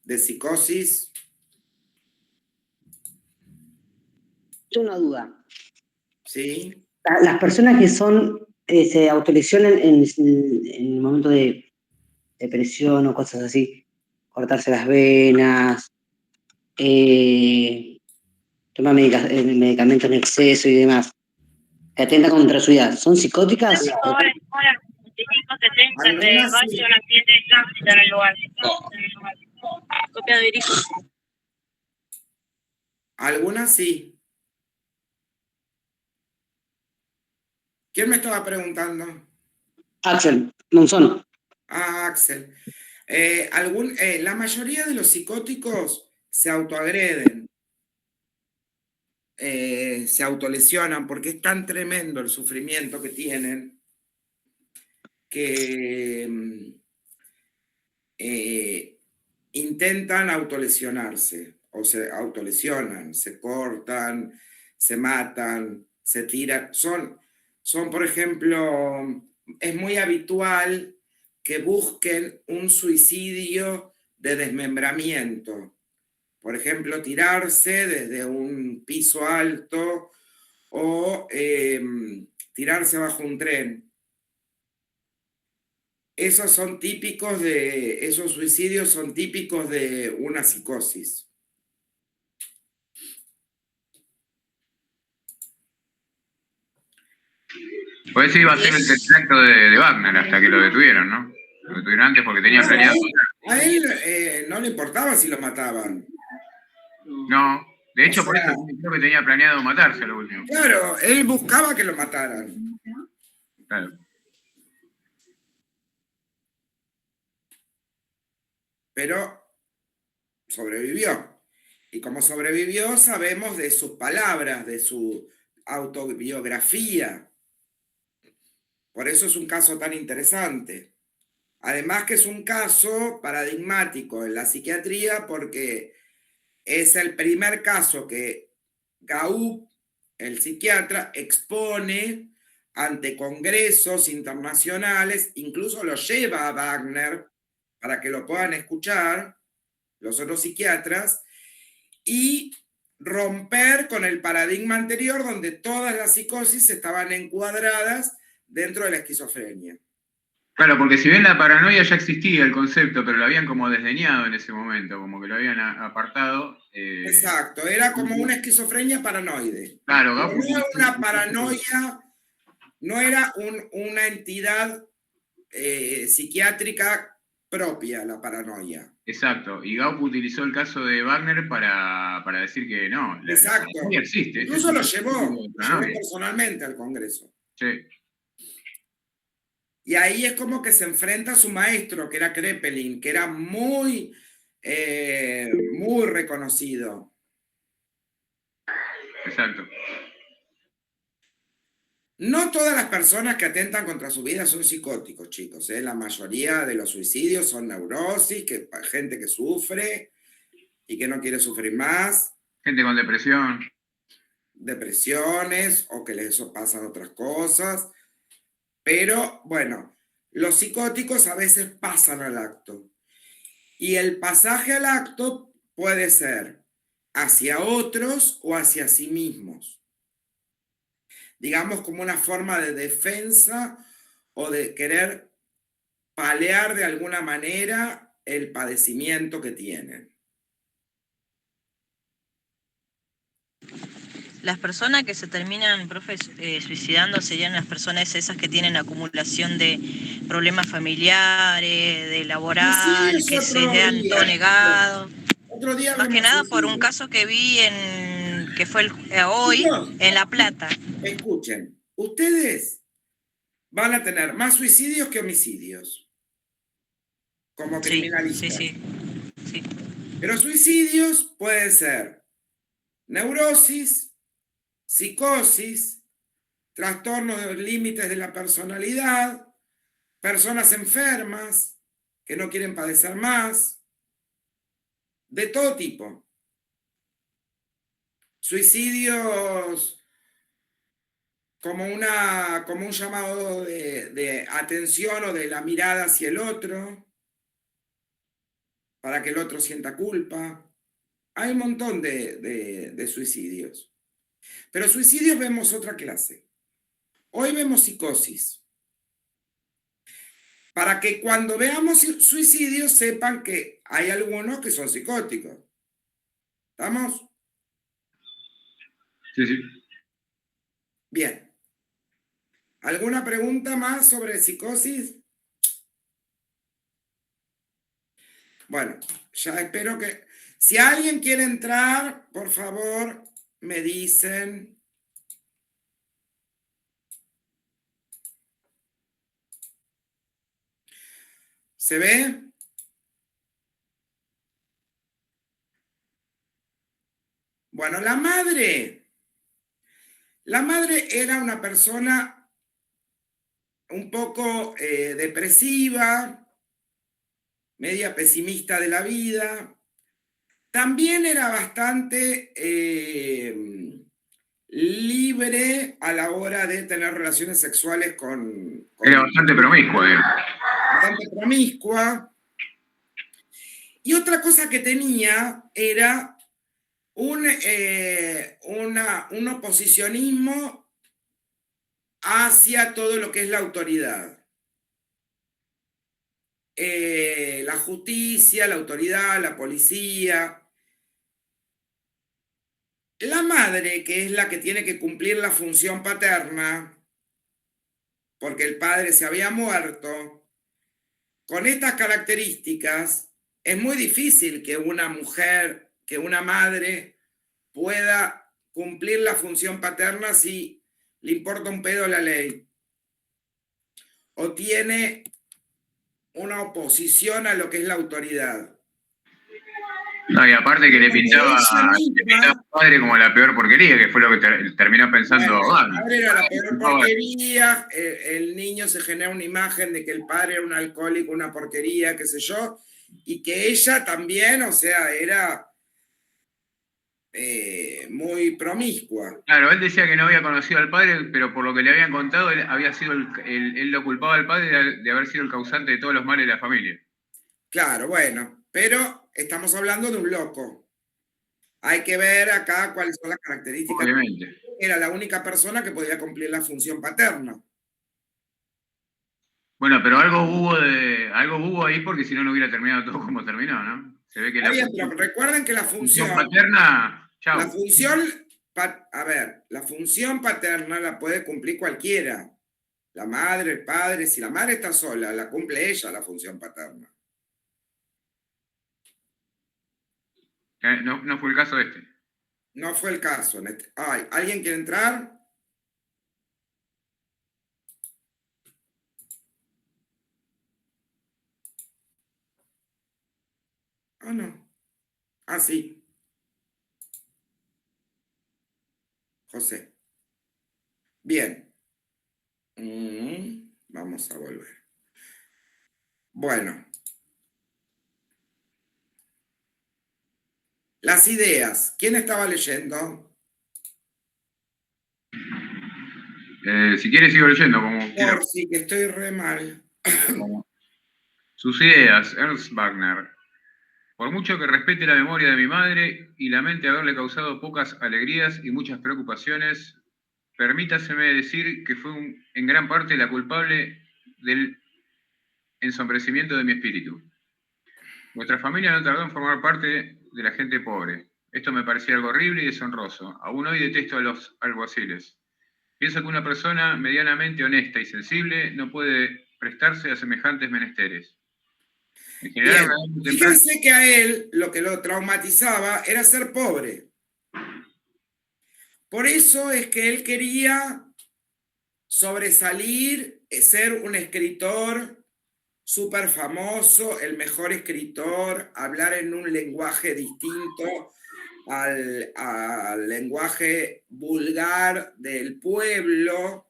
Speaker 1: ¿De psicosis?
Speaker 3: Tengo una duda.
Speaker 1: Sí.
Speaker 3: Las personas que se autolesionan en el momento de depresión o cosas así, cortarse las venas, tomar medicamentos en exceso y demás, que atentan contra su vida, ¿son psicóticas?
Speaker 1: Algunas sí. Algunas sí. ¿Quién me estaba preguntando?
Speaker 3: Axel Monzón.
Speaker 1: Ah, Axel. La mayoría de los psicóticos se autoagreden. se autolesionan porque es tan tremendo el sufrimiento que tienen que intentan autolesionarse o se autolesionan, se cortan, se matan, se tiran. Son, por ejemplo, es muy habitual que busquen un suicidio de desmembramiento. Por ejemplo, tirarse desde un piso alto o tirarse bajo un tren. Esos suicidios son típicos de una psicosis.
Speaker 2: Por eso iba a ser el tercer acto de Wagner hasta que lo detuvieron, ¿no? Lo detuvieron antes porque tenía planeado.
Speaker 1: A él no le importaba si lo mataban.
Speaker 2: No, de hecho, por eso creo que tenía planeado matarse a lo último.
Speaker 1: Claro, él buscaba que lo mataran.
Speaker 2: Claro.
Speaker 1: Pero sobrevivió. Y como sobrevivió, sabemos de sus palabras, de su autobiografía. Por eso es un caso tan interesante. Además que es un caso paradigmático en la psiquiatría porque es el primer caso que Gaub, el psiquiatra, expone ante congresos internacionales, incluso lo lleva a Wagner para que lo puedan escuchar los otros psiquiatras, y romper con el paradigma anterior donde todas las psicosis estaban encuadradas dentro de la esquizofrenia.
Speaker 2: Claro, porque si bien la paranoia ya existía el concepto, pero lo habían como desdeñado en ese momento, como que lo habían apartado.
Speaker 1: Exacto, era como una esquizofrenia paranoide.
Speaker 2: Claro,
Speaker 1: no era una paranoia, no era una entidad psiquiátrica propia, la paranoia.
Speaker 2: Exacto, y Gauck utilizó el caso de Wagner para decir que no, la paranoia existe.
Speaker 1: Incluso lo llevó personalmente al Congreso.
Speaker 2: Sí.
Speaker 1: Y ahí es como que se enfrenta a su maestro, que era Kraepelin, que era muy reconocido.
Speaker 2: Exacto.
Speaker 1: No todas las personas que atentan contra su vida son psicóticos, chicos. La mayoría de los suicidios son neurosis, gente que sufre y que no quiere sufrir más.
Speaker 2: Gente con depresión.
Speaker 1: Depresiones o que les pasan otras cosas. Pero, bueno, los psicóticos a veces pasan al acto. Y el pasaje al acto puede ser hacia otros o hacia sí mismos. Digamos como una forma de defensa o de querer paliar de alguna manera el padecimiento que tienen.
Speaker 9: Las personas que se terminan, profe, suicidando serían las personas esas que tienen acumulación de problemas familiares, de laboral, que se dan todo negado.
Speaker 1: Otro día
Speaker 9: más que nada por un caso que vi que fue hoy en La Plata.
Speaker 1: Escuchen, ustedes van a tener más suicidios que homicidios como criminalistas.
Speaker 9: Sí.
Speaker 1: Pero suicidios pueden ser neurosis, psicosis, trastornos de límites de la personalidad, personas enfermas que no quieren padecer más, de todo tipo. Suicidios como un llamado de atención o de la mirada hacia el otro, para que el otro sienta culpa. Hay un montón de suicidios. Pero suicidios vemos otra clase. Hoy vemos psicosis. Para que cuando veamos suicidios sepan que hay algunos que son psicóticos. ¿Estamos?
Speaker 2: Sí.
Speaker 1: Bien. ¿Alguna pregunta más sobre psicosis? Bueno, ya espero que... Si alguien quiere entrar, por favor, me dicen. ¿Se ve? Bueno, la madre La madre era una persona un poco depresiva, media pesimista de la vida. También era bastante libre a la hora de tener relaciones sexuales con
Speaker 2: Era bastante promiscua,
Speaker 1: bastante promiscua. Y otra cosa que tenía era un oposicionismo hacia todo lo que es la autoridad. La justicia, la autoridad, la policía. La madre, que es la que tiene que cumplir la función paterna, porque el padre se había muerto, con estas características, es muy difícil que una mujer, que una madre pueda cumplir la función paterna si le importa un pedo la ley o tiene una oposición a lo que es la autoridad.
Speaker 2: No, y aparte que le pintaba al padre como la peor porquería, que fue lo que terminó pensando.
Speaker 1: Bueno, el padre era la peor porquería, el niño se genera una imagen de que el padre era un alcohólico, una porquería, qué sé yo, y que ella también, o sea, era muy promiscua.
Speaker 2: Claro, él decía que no había conocido al padre, pero por lo que le habían contado, él había sido él lo culpaba al padre de haber sido el causante de todos los males de la familia.
Speaker 1: Claro, bueno, pero estamos hablando de un loco. Hay que ver acá cuáles son las características.
Speaker 2: Obviamente.
Speaker 1: Era la única persona que podía cumplir la función paterna.
Speaker 2: Bueno, pero algo hubo ahí porque si no, no hubiera terminado todo como terminó, ¿no? Se ve que
Speaker 1: Pero recuerden que la función
Speaker 2: paterna, chau.
Speaker 1: La función, la función paterna la puede cumplir cualquiera. La madre, el padre, si la madre está sola, la cumple ella la función paterna.
Speaker 2: No fue el caso este.
Speaker 1: No fue el caso. ¿Alguien quiere entrar? Ah, no. Ah, sí. José. Bien. Vamos a volver. Bueno. Las ideas. ¿Quién estaba leyendo?
Speaker 2: Si quieres sigo leyendo, como quiera.
Speaker 1: Por sí, que estoy re mal.
Speaker 2: Sus ideas, Ernst Wagner. Por mucho que respete la memoria de mi madre y lamente haberle causado pocas alegrías y muchas preocupaciones, permítaseme decir que fue en gran parte la culpable del ensombrecimiento de mi espíritu. Nuestra familia no tardó en formar parte de la gente pobre. Esto me parecía algo horrible y deshonroso. Aún hoy detesto a los alguaciles. Pienso que una persona medianamente honesta y sensible no puede prestarse a semejantes menesteres. En general,
Speaker 1: fíjense que a él lo que lo traumatizaba era ser pobre. Por eso es que él quería sobresalir, ser un escritor súper famoso, el mejor escritor, hablar en un lenguaje distinto al lenguaje vulgar del pueblo.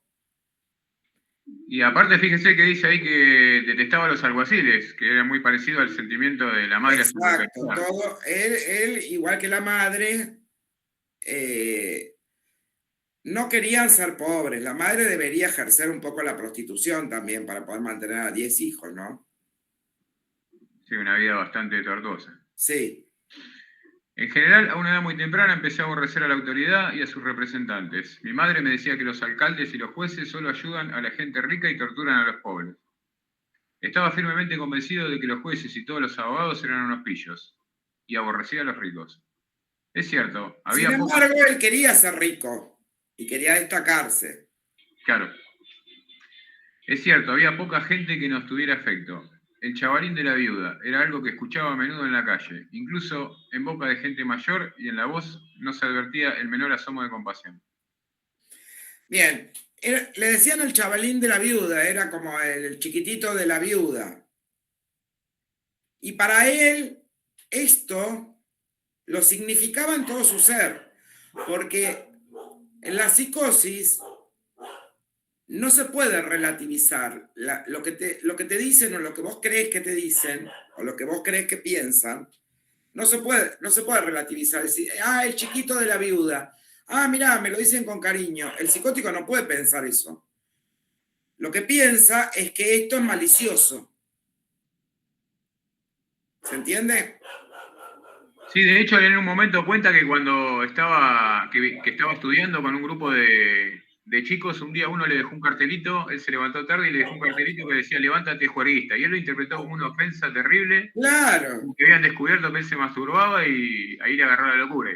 Speaker 2: Y aparte, fíjese que dice ahí que detestaba a los alguaciles, que era muy parecido al sentimiento de la madre.
Speaker 1: Exacto, él, igual que la madre, no querían ser pobres. La madre debería ejercer un poco la prostitución también para poder mantener a 10 hijos, ¿no?
Speaker 2: Sí, una vida bastante tortuosa.
Speaker 1: Sí.
Speaker 2: En general, a una edad muy temprana empecé a aborrecer a la autoridad y a sus representantes. Mi madre me decía que los alcaldes y los jueces solo ayudan a la gente rica y torturan a los pobres. Estaba firmemente convencido de que los jueces y todos los abogados eran unos pillos, y aborrecía a los ricos. Es cierto, había...
Speaker 1: Sin embargo, él quería ser rico y quería destacarse.
Speaker 2: Claro. Es cierto, había poca gente que nos tuviera afecto. El chavalín de la viuda era algo que escuchaba a menudo en la calle, incluso en boca de gente mayor, y en la voz no se advertía el menor asomo de compasión.
Speaker 1: Bien, le decían el chavalín de la viuda, era como el chiquitito de la viuda. Y para él esto lo significaba en todo su ser, porque En la psicosis no se puede relativizar lo que te dicen o lo que vos crees que te dicen o lo que vos crees que piensan. No se puede relativizar. Decir, el chiquito de la viuda. Mirá, me lo dicen con cariño. El psicótico no puede pensar eso. Lo que piensa es que esto es malicioso. ¿Se entiende?
Speaker 2: Sí, de hecho, él en un momento cuenta que cuando estaba estudiando con un grupo de chicos, un día uno le dejó un cartelito, él se levantó tarde y le dejó un cartelito que decía levántate juerguista, y él lo interpretó como una ofensa terrible.
Speaker 1: Claro.
Speaker 2: Que habían descubierto que él se masturbaba y ahí le agarró la locura.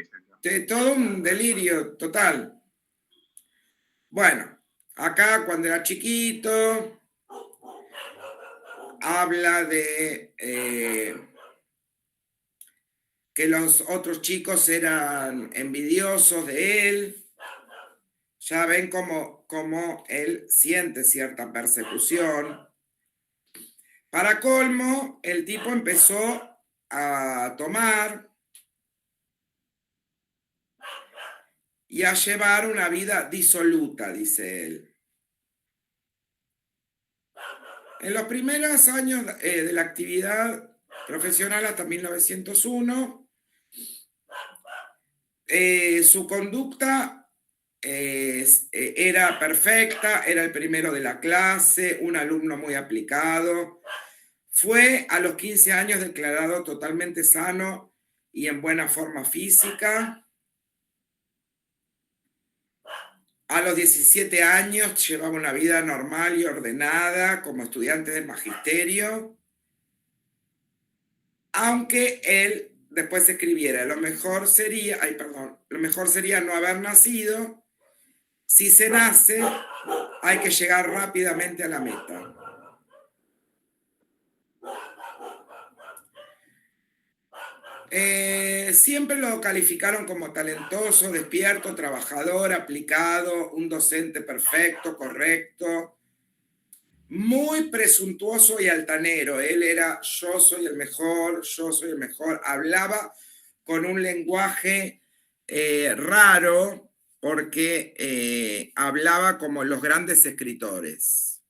Speaker 1: Todo un delirio total. Bueno, acá cuando era chiquito, habla de que los otros chicos eran envidiosos de él. Ya ven cómo él siente cierta persecución. Para colmo, el tipo empezó a tomar y a llevar una vida disoluta, dice él. En los primeros años de la actividad profesional hasta 1901, su conducta era perfecta, era el primero de la clase, un alumno muy aplicado. Fue a los 15 años declarado totalmente sano y en buena forma física. A los 17 años llevaba una vida normal y ordenada como estudiante del magisterio, aunque él después escribiera, lo mejor sería no haber nacido. Si se nace, hay que llegar rápidamente a la meta. Siempre lo calificaron como talentoso, despierto, trabajador, aplicado, un docente perfecto, correcto, muy presuntuoso y altanero. Él era yo soy el mejor, hablaba con un lenguaje raro porque hablaba como los grandes escritores,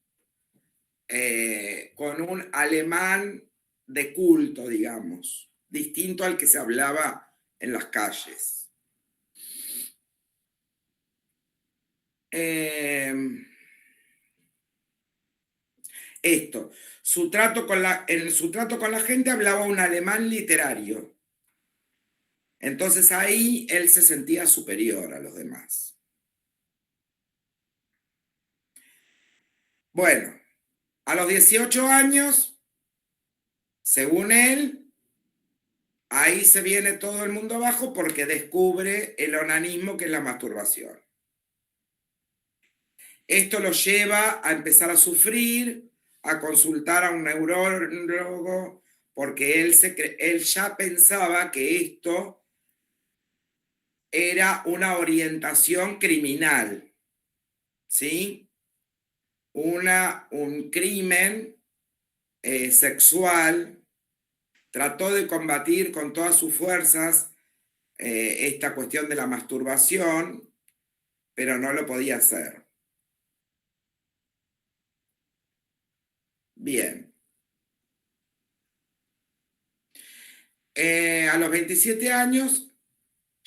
Speaker 1: con un alemán de culto, digamos, distinto al que se hablaba en las calles. En su trato con la gente hablaba un alemán literario. Entonces ahí él se sentía superior a los demás. Bueno, a los 18 años, según él, ahí se viene todo el mundo abajo porque descubre el onanismo, que es la masturbación. Esto lo lleva a empezar a sufrir, a consultar a un neurólogo, porque él ya pensaba que esto era una orientación criminal, ¿sí? Un crimen sexual. Trató de combatir con todas sus fuerzas esta cuestión de la masturbación, pero no lo podía hacer. Bien. A los 27 años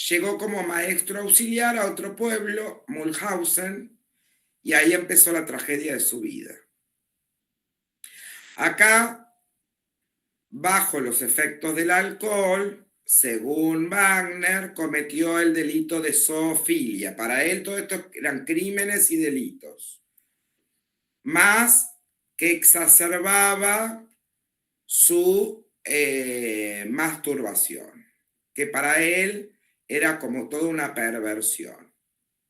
Speaker 1: llegó como maestro auxiliar a otro pueblo, Mulhausen, y ahí empezó la tragedia de su vida. Acá, bajo los efectos del alcohol, según Wagner, cometió el delito de zoofilia. Para él todo esto eran crímenes y delitos, más que exacerbaba su masturbación, que para él era como toda una perversión.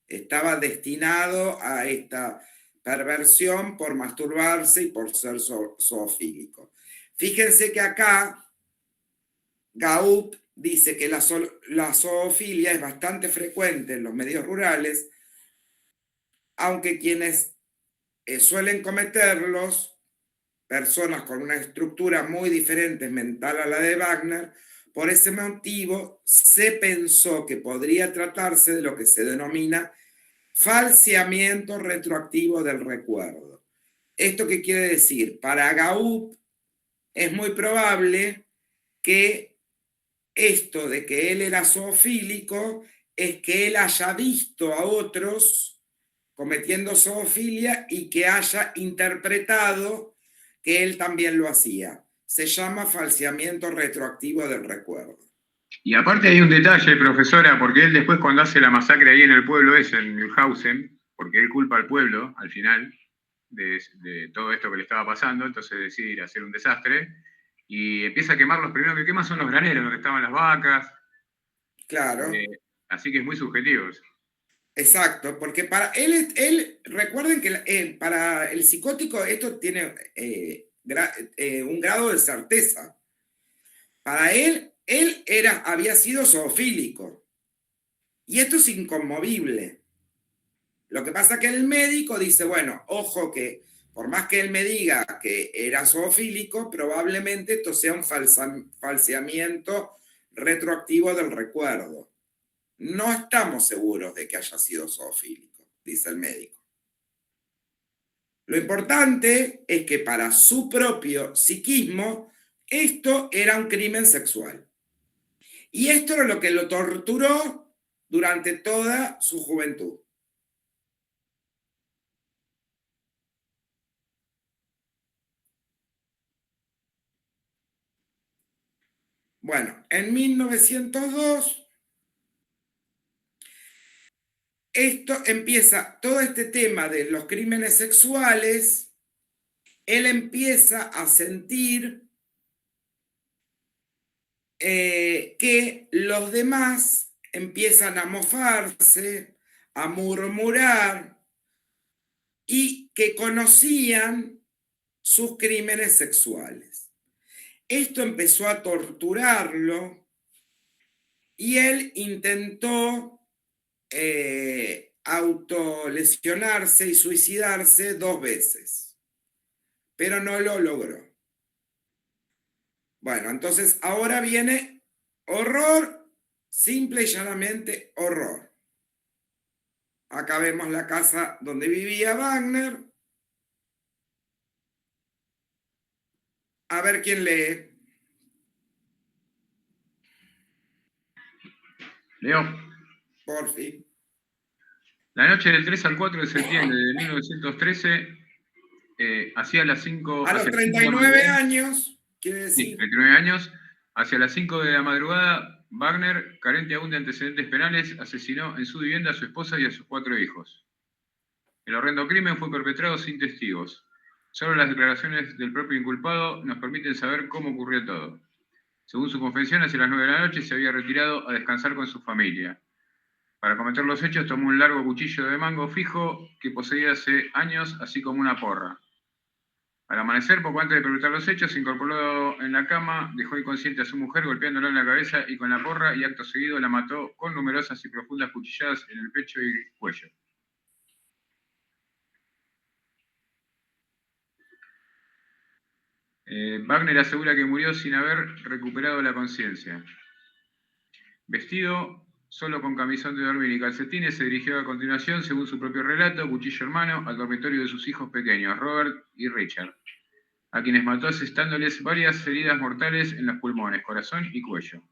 Speaker 1: Estaba destinado a esta perversión por masturbarse y por ser zoofílico. Fíjense que acá Gaup dice que la zoofilia es bastante frecuente en los medios rurales, aunque quienes suelen cometerlos, personas con una estructura muy diferente mental a la de Wagner, por ese motivo se pensó que podría tratarse de lo que se denomina falseamiento retroactivo del recuerdo. ¿Esto qué quiere decir? Para Gaup es muy probable que esto de que él era zoofílico es que él haya visto a otros cometiendo zoofilia y que haya interpretado que él también lo hacía. Se llama falseamiento retroactivo del recuerdo.
Speaker 2: Y aparte hay un detalle, profesora, porque él después cuando hace la masacre ahí en el pueblo ese, en Milhausen, porque él culpa al pueblo al final de todo esto que le estaba pasando, entonces decide ir a hacer un desastre y empieza a quemar. Los primeros que quema son los graneros, donde estaban las vacas.
Speaker 1: Claro.
Speaker 2: Así que es muy subjetivo.
Speaker 1: Exacto, porque para él recuerden que para el psicótico esto tiene un grado de certeza. Para él había sido zoofílico. Y esto es inconmovible. Lo que pasa es que el médico dice, bueno, ojo que por más que él me diga que era zoofílico, probablemente esto sea un falseamiento retroactivo del recuerdo. No estamos seguros de que haya sido zoofílico, dice el médico. Lo importante es que para su propio psiquismo, esto era un crimen sexual. Y esto era lo que lo torturó durante toda su juventud. Bueno, en 1902... esto empieza, todo este tema de los crímenes sexuales, él empieza a sentir que los demás empiezan a mofarse, a murmurar y que conocían sus crímenes sexuales. Esto empezó a torturarlo y él intentó autolesionarse y suicidarse 2 veces, pero no lo logró. Bueno, entonces ahora viene horror, simple y llanamente horror. Acá vemos la casa donde vivía Wagner. A ver quién lee.
Speaker 2: Leo.
Speaker 1: Por fin.
Speaker 2: La noche del 3 al 4 de septiembre de 1913, hacia las 5...
Speaker 1: A los 39 años, quiere decir.
Speaker 2: Sí, 39 años, hacia las 5 de la madrugada, Wagner, carente aún de antecedentes penales, asesinó en su vivienda a su esposa y a sus 4 hijos. El horrendo crimen fue perpetrado sin testigos. Solo las declaraciones del propio inculpado nos permiten saber cómo ocurrió todo. Según su confesión, hacia las 9 de la noche se había retirado a descansar con su familia. Para cometer los hechos tomó un largo cuchillo de mango fijo que poseía hace años, así como una porra. Al amanecer, poco antes de perpetrar los hechos, se incorporó en la cama, dejó inconsciente a su mujer golpeándola en la cabeza y con la porra, y acto seguido la mató con numerosas y profundas cuchilladas en el pecho y el cuello. Wagner asegura que murió sin haber recuperado la conciencia. Vestido solo con camisón de dormir y calcetines, se dirigió a continuación, según su propio relato, cuchillo en mano, al dormitorio de sus hijos pequeños, Robert y Richard, a quienes mató asestándoles varias heridas mortales en los pulmones, corazón y cuello.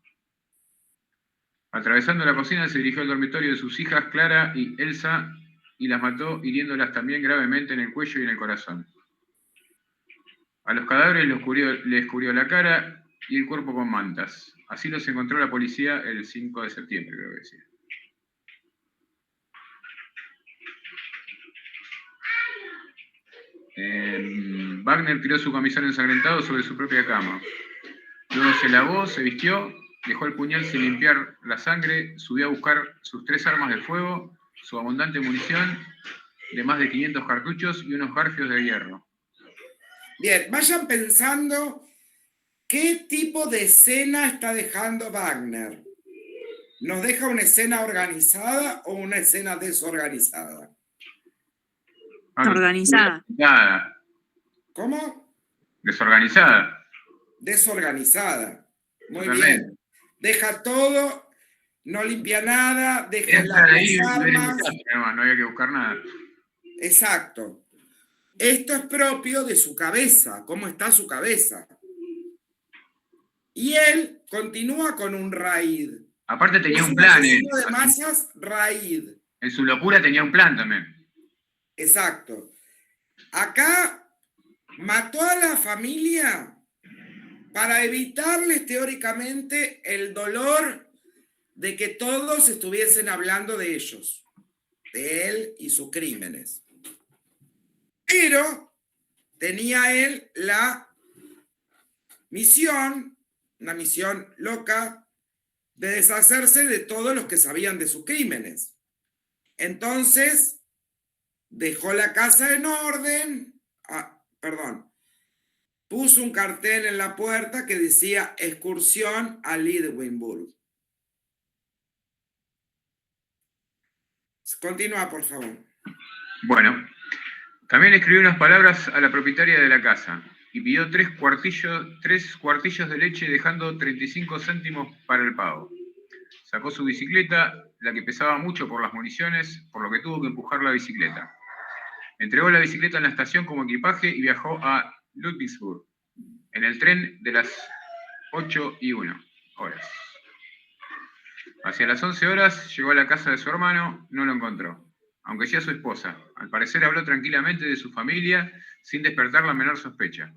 Speaker 2: Atravesando la cocina, se dirigió al dormitorio de sus hijas, Clara y Elsa, y las mató, hiriéndolas también gravemente en el cuello y en el corazón. A los cadáveres les cubrió la cara y el cuerpo con mantas. Así los encontró la policía el 5 de septiembre, creo que decía. Wagner tiró su camisón ensangrentado sobre su propia cama. Luego se lavó, se vistió, dejó el puñal sin limpiar la sangre, subió a buscar sus 3 armas de fuego, su abundante munición de más de 500 cartuchos y unos garfios de hierro.
Speaker 1: Bien, vayan pensando qué tipo de escena está dejando Wagner. ¿Nos deja una escena organizada o una escena desorganizada?
Speaker 8: Organizada.
Speaker 1: ¿Cómo?
Speaker 2: Desorganizada.
Speaker 1: Desorganizada. Muy
Speaker 2: Totalmente.
Speaker 1: bien. Deja todo no limpia nada, deja
Speaker 2: Era ahí,
Speaker 1: las armas.
Speaker 2: no había que buscar nada.
Speaker 1: Exacto. Esto es propio de su cabeza, cómo está su cabeza. Y él continúa con un raid.
Speaker 2: Aparte tenía
Speaker 1: Es
Speaker 2: un plan.
Speaker 1: asesino de masas raid.
Speaker 2: En su locura tenía un plan también.
Speaker 1: Exacto. Acá mató a la familia para evitarles teóricamente el dolor de que todos estuviesen hablando de ellos, de él y sus crímenes. Pero tenía él la misión, una misión loca, de deshacerse de todos los que sabían de sus crímenes. Entonces, dejó la casa en orden, puso un cartel en la puerta que decía excursión a Lidwinburg. Continúa, por favor.
Speaker 2: Bueno, también escribió unas palabras a la propietaria de la casa y pidió 3 cuartillos de leche dejando 35 céntimos para el pago. Sacó su bicicleta, la que pesaba mucho por las municiones, por lo que tuvo que empujar la bicicleta. Entregó la bicicleta en la estación como equipaje y viajó a Ludwigsburg, en el tren de las 8:01 horas. Hacia las 11 horas llegó a la casa de su hermano, no lo encontró, aunque sí a su esposa. Al parecer habló tranquilamente de su familia, sin despertar la menor sospecha.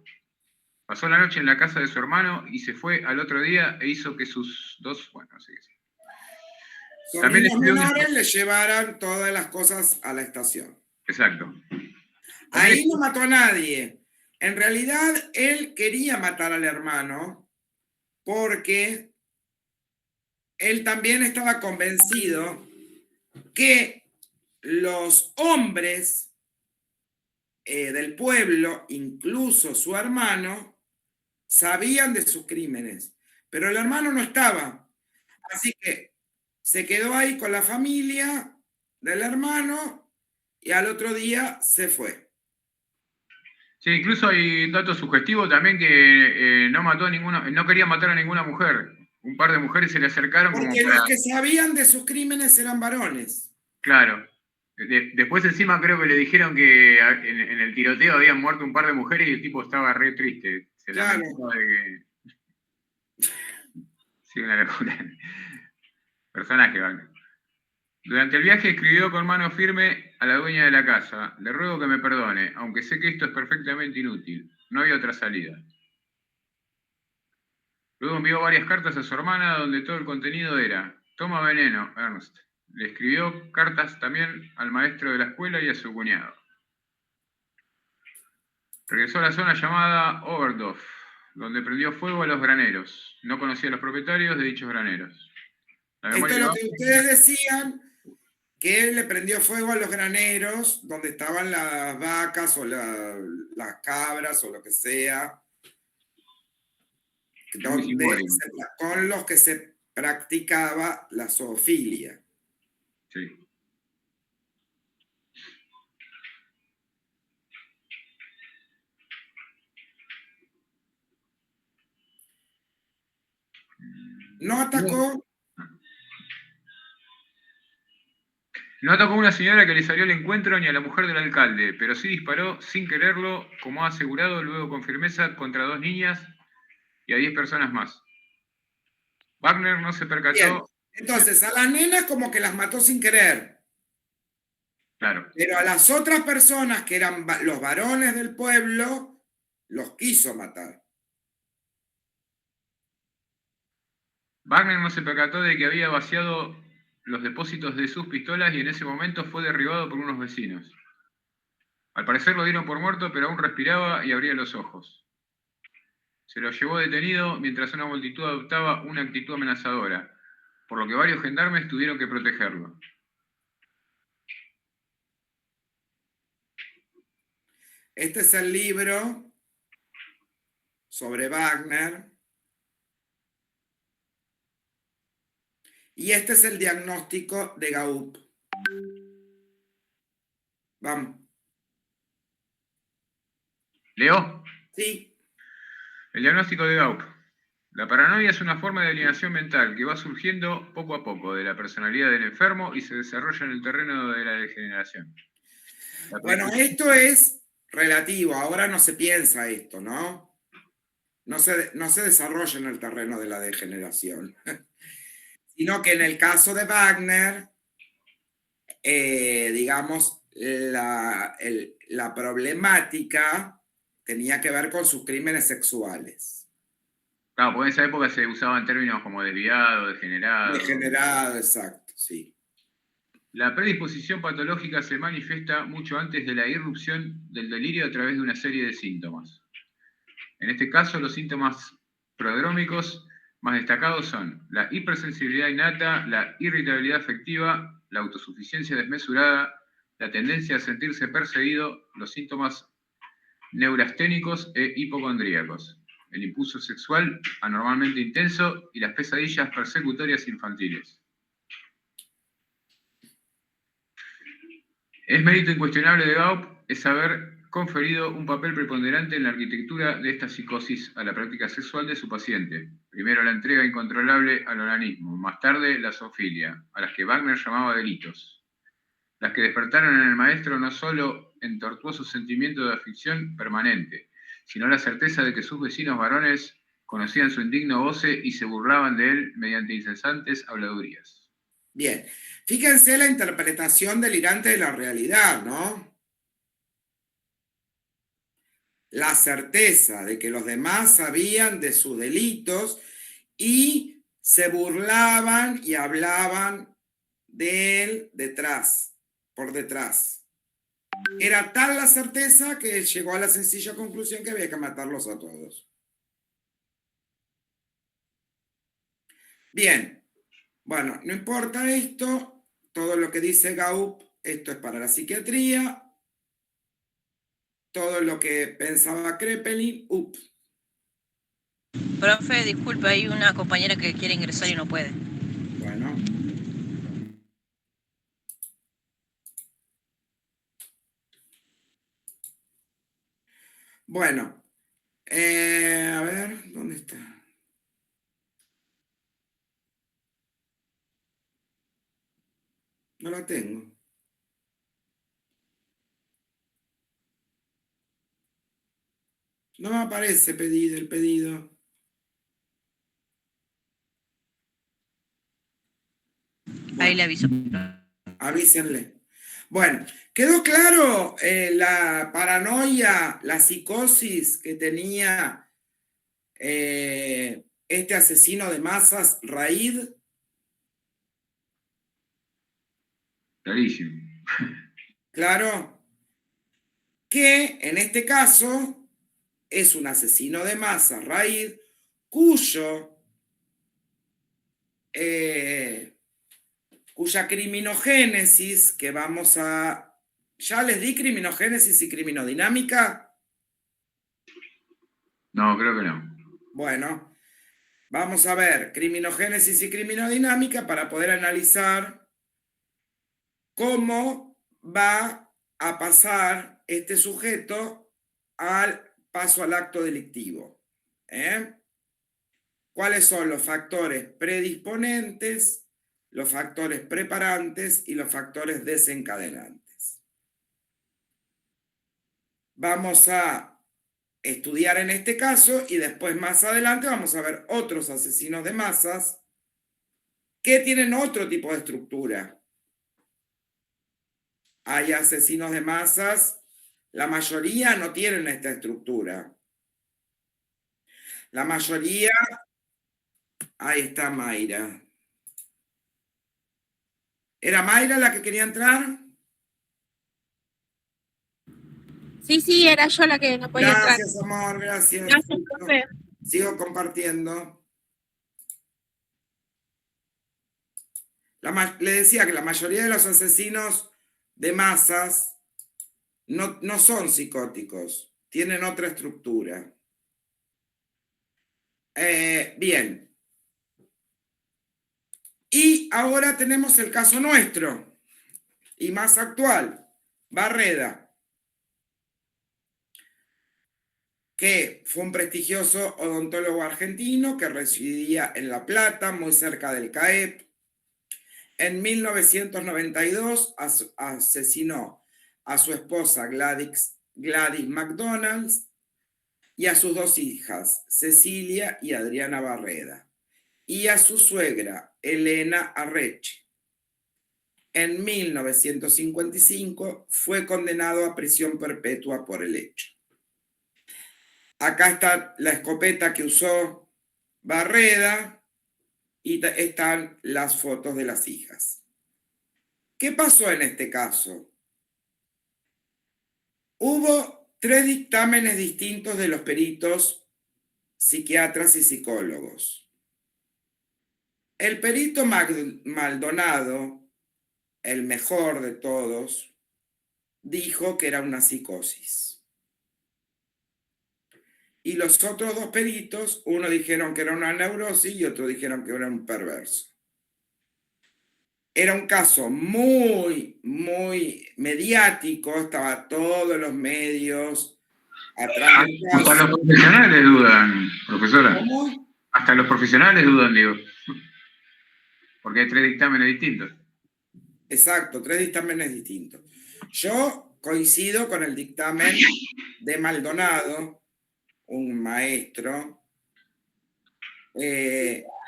Speaker 2: Pasó la noche en la casa de su hermano y se fue al otro día e hizo que sus dos... Bueno, así que sí.
Speaker 1: Sobrinos menores le llevaran todas las cosas a la estación.
Speaker 2: Exacto.
Speaker 1: Ahí no mató a nadie. En realidad, él quería matar al hermano porque él también estaba convencido que los hombres del pueblo, incluso su hermano, sabían de sus crímenes, pero el hermano no estaba. Así que se quedó ahí con la familia del hermano y al otro día se fue.
Speaker 2: Sí, incluso hay un dato sugestivo también que no quería matar a ninguna mujer. Un par de mujeres se le acercaron
Speaker 1: porque los que sabían de sus crímenes eran varones.
Speaker 2: Claro. Después encima creo que le dijeron que en el tiroteo habían muerto un par de mujeres y el tipo estaba re triste. Se lamentaba de que... Sí, una locura. Personaje, Wagner. Durante el viaje escribió con mano firme a la dueña de la casa: le ruego que me perdone, aunque sé que esto es perfectamente inútil. No había otra salida. Luego envió varias cartas a su hermana donde todo el contenido era: toma veneno, Ernst. Le escribió cartas también al maestro de la escuela y a su cuñado. Regresó a la zona llamada Oberdorf, donde prendió fuego a los graneros. No conocía a los propietarios de dichos graneros.
Speaker 1: Esto es lo que ustedes decían, que él le prendió fuego a los graneros donde estaban las vacas o las cabras o lo que sea, con los que se practicaba la zoofilia.
Speaker 2: Sí.
Speaker 1: No atacó.
Speaker 2: No atacó a una señora que le salió al encuentro ni a la mujer del alcalde, pero sí disparó sin quererlo, como ha asegurado luego con firmeza, contra 2 niñas y a 10 personas más. Wagner no se percató.
Speaker 1: Bien. Entonces, a las nenas como que las mató sin querer.
Speaker 2: Claro.
Speaker 1: Pero a las otras personas que eran los varones del pueblo, los quiso matar.
Speaker 2: Wagner no se percató de que había vaciado los depósitos de sus pistolas y en ese momento fue derribado por unos vecinos. Al parecer lo dieron por muerto, pero aún respiraba y abría los ojos. Se lo llevó detenido mientras una multitud adoptaba una actitud amenazadora, por lo que varios gendarmes tuvieron que protegerlo.
Speaker 1: Este es el libro sobre Wagner. Y este es el diagnóstico de Gaup. Vamos.
Speaker 2: ¿Leo?
Speaker 1: Sí.
Speaker 2: El diagnóstico de Gaup. La paranoia es una forma de alienación mental que va surgiendo poco a poco de la personalidad del enfermo y se desarrolla en el terreno de la degeneración.
Speaker 1: Bueno, esto es relativo, ahora no se piensa esto, ¿no? No se desarrolla en el terreno de la degeneración, sino que en el caso de Wagner, digamos, la problemática tenía que ver con sus crímenes sexuales.
Speaker 2: Claro, porque en esa época se usaban términos como desviado, degenerado.
Speaker 1: Degenerado, exacto, sí.
Speaker 2: La predisposición patológica se manifiesta mucho antes de la irrupción del delirio a través de una serie de síntomas. En este caso, los síntomas prodrómicos más destacados son la hipersensibilidad innata, la irritabilidad afectiva, la autosuficiencia desmesurada, la tendencia a sentirse perseguido, los síntomas neurasténicos e hipocondríacos, el impulso sexual anormalmente intenso y las pesadillas persecutorias infantiles. Es mérito incuestionable de Gaup es haber conferido un papel preponderante en la arquitectura de esta psicosis a la práctica sexual de su paciente. Primero la entrega incontrolable al onanismo, más tarde la zoofilia, a las que Wagner llamaba delitos. Las que despertaron en el maestro no solo en tortuoso sentimiento de aflicción permanente, sino la certeza de que sus vecinos varones conocían su indigno goce y se burlaban de él mediante incesantes habladurías.
Speaker 1: Bien, fíjense la interpretación delirante de la realidad, ¿no? La certeza de que los demás sabían de sus delitos y se burlaban y hablaban de él por detrás. Era tal la certeza que llegó a la sencilla conclusión que había que matarlos a todos. Bien, bueno, no importa esto, todo lo que dice Gaup, esto es para la psiquiatría. Todo lo que pensaba Kraepelin,
Speaker 9: Profe, disculpe, hay una compañera que quiere ingresar y no puede.
Speaker 1: Bueno. Bueno, a ver, ¿dónde está? No la tengo. No me aparece el pedido.
Speaker 9: Ahí le aviso.
Speaker 1: Avísenle. Bueno, ¿quedó claro la paranoia, la psicosis que tenía este asesino de masas, Raid?
Speaker 2: Clarísimo.
Speaker 1: Claro. Que en este caso es un asesino de masas, Raid, cuya criminogénesis, que vamos a... ¿Ya les di criminogénesis y criminodinámica?
Speaker 2: No, creo que no.
Speaker 1: Bueno, vamos a ver criminogénesis y criminodinámica para poder analizar cómo va a pasar este sujeto al paso al acto delictivo. ¿Cuáles son los factores predisponentes, los factores preparantes y los factores desencadenantes? Vamos a estudiar en este caso y después más adelante vamos a ver otros asesinos de masas que tienen otro tipo de estructura. Hay asesinos de masas, la mayoría no tienen esta estructura. La mayoría... Ahí está Mayra. ¿Era Mayra la que quería entrar?
Speaker 12: Sí, era yo la que no podía entrar.
Speaker 1: Gracias, amor, gracias.
Speaker 12: Gracias, profe.
Speaker 1: Sigo compartiendo. Le decía que la mayoría de los asesinos de masas no son psicóticos, tienen otra estructura. Bien. Y ahora tenemos el caso nuestro y más actual, Barreda. que fue un prestigioso odontólogo argentino que residía en La Plata, muy cerca del CAEP. En 1992 asesinó a su esposa Gladys McDonald's y a sus 2 hijas, Cecilia y Adriana Barreda, y a su suegra, Elena Arrechi. En 1955 fue condenado a prisión perpetua por el hecho. Acá está la escopeta que usó Barreda y están las fotos de las hijas. ¿Qué pasó en este caso? Hubo 3 dictámenes distintos de los peritos psiquiatras y psicólogos. El perito Maldonado, el mejor de todos, dijo que era una psicosis. Y los otros 2 peritos, uno dijeron que era una neurosis y otro dijeron que era un perverso. Era un caso muy, muy mediático, estaba todos los medios atrás del caso.
Speaker 2: Hasta los profesionales dudan, profesora.
Speaker 1: ¿Cómo?
Speaker 2: Hasta los profesionales dudan, digo. Porque hay 3 dictámenes distintos.
Speaker 1: Exacto, 3 dictámenes distintos. Yo coincido con el dictamen de Maldonado, un maestro.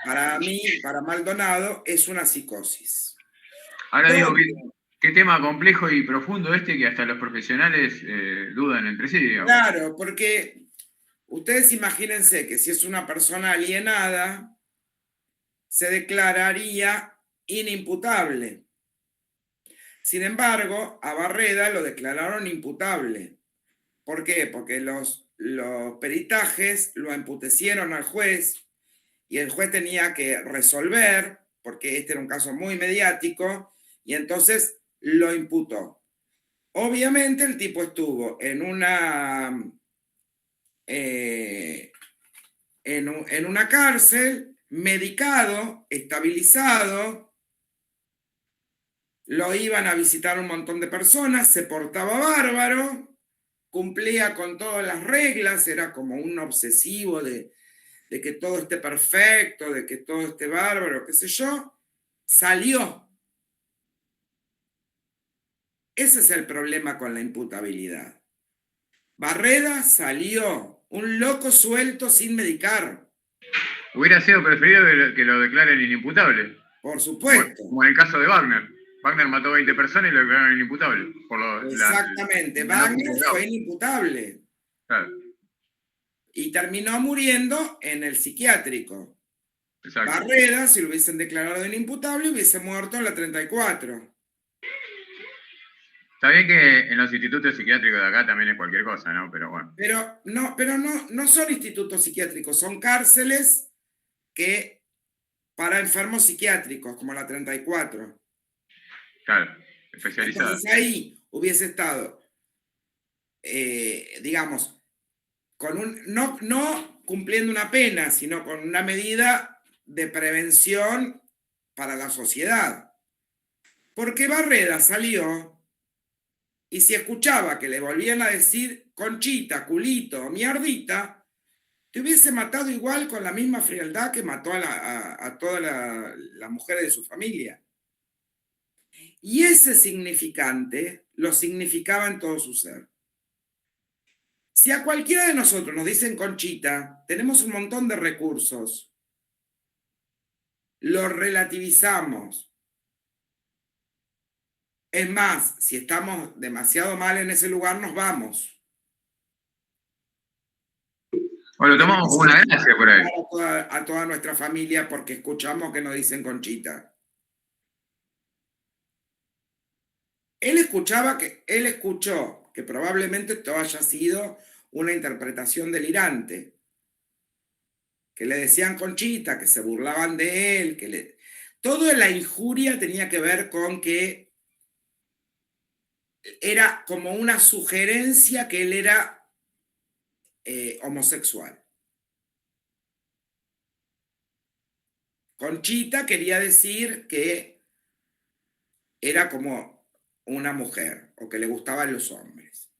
Speaker 1: Para mí, para Maldonado, es una psicosis.
Speaker 2: Ahora digo, qué tema complejo y profundo que hasta los profesionales dudan entre sí, digamos.
Speaker 1: Claro, porque ustedes imagínense que si es una persona alienada, se declararía inimputable. Sin embargo, a Barreda lo declararon imputable. ¿Por qué? Porque los peritajes lo emputecieron al juez y el juez tenía que resolver, porque este era un caso muy mediático, y entonces lo imputó. Obviamente el tipo estuvo en una cárcel, medicado, estabilizado, lo iban a visitar un montón de personas, se portaba bárbaro, cumplía con todas las reglas, era como un obsesivo de que todo esté perfecto, de que todo esté bárbaro, qué sé yo, salió. Ese es el problema con la imputabilidad. Barreda salió, un loco suelto sin medicar.
Speaker 2: Hubiera sido preferido que lo declaren inimputable.
Speaker 1: Por supuesto.
Speaker 2: Como en el caso de Wagner. Wagner mató 20 personas y lo declararon inimputable.
Speaker 1: Exactamente, Wagner fue inimputable.
Speaker 2: Claro.
Speaker 1: Y terminó muriendo en el psiquiátrico.
Speaker 2: Exacto.
Speaker 1: Barreda, si lo hubiesen declarado inimputable, hubiese muerto en la 34.
Speaker 2: Está bien que en los institutos psiquiátricos de acá también es cualquier cosa, ¿no? Pero bueno.
Speaker 1: Pero no son institutos psiquiátricos, son cárceles para enfermos psiquiátricos, como la 34.
Speaker 2: Claro, especializadas.
Speaker 1: Entonces ahí hubiese estado, digamos, no cumpliendo una pena, sino con una medida de prevención para la sociedad. Porque Barreda salió y si escuchaba que le volvían a decir conchita, culito, mierdita, te hubiese matado igual con la misma frialdad que mató a todas las mujeres de su familia. Y ese significante lo significaba en todo su ser. Si a cualquiera de nosotros nos dicen conchita, tenemos un montón de recursos. Lo relativizamos. Es más, si estamos demasiado mal en ese lugar, nos vamos.
Speaker 2: O lo tomamos como una gracia por ahí.
Speaker 1: A toda nuestra familia porque escuchamos que nos dicen conchita. Él escuchó que probablemente esto haya sido una interpretación delirante. Que le decían conchita, que se burlaban de él, Toda la injuria tenía que ver con que era como una sugerencia que él era homosexual. Conchita quería decir que era como una mujer o que le gustaban los hombres.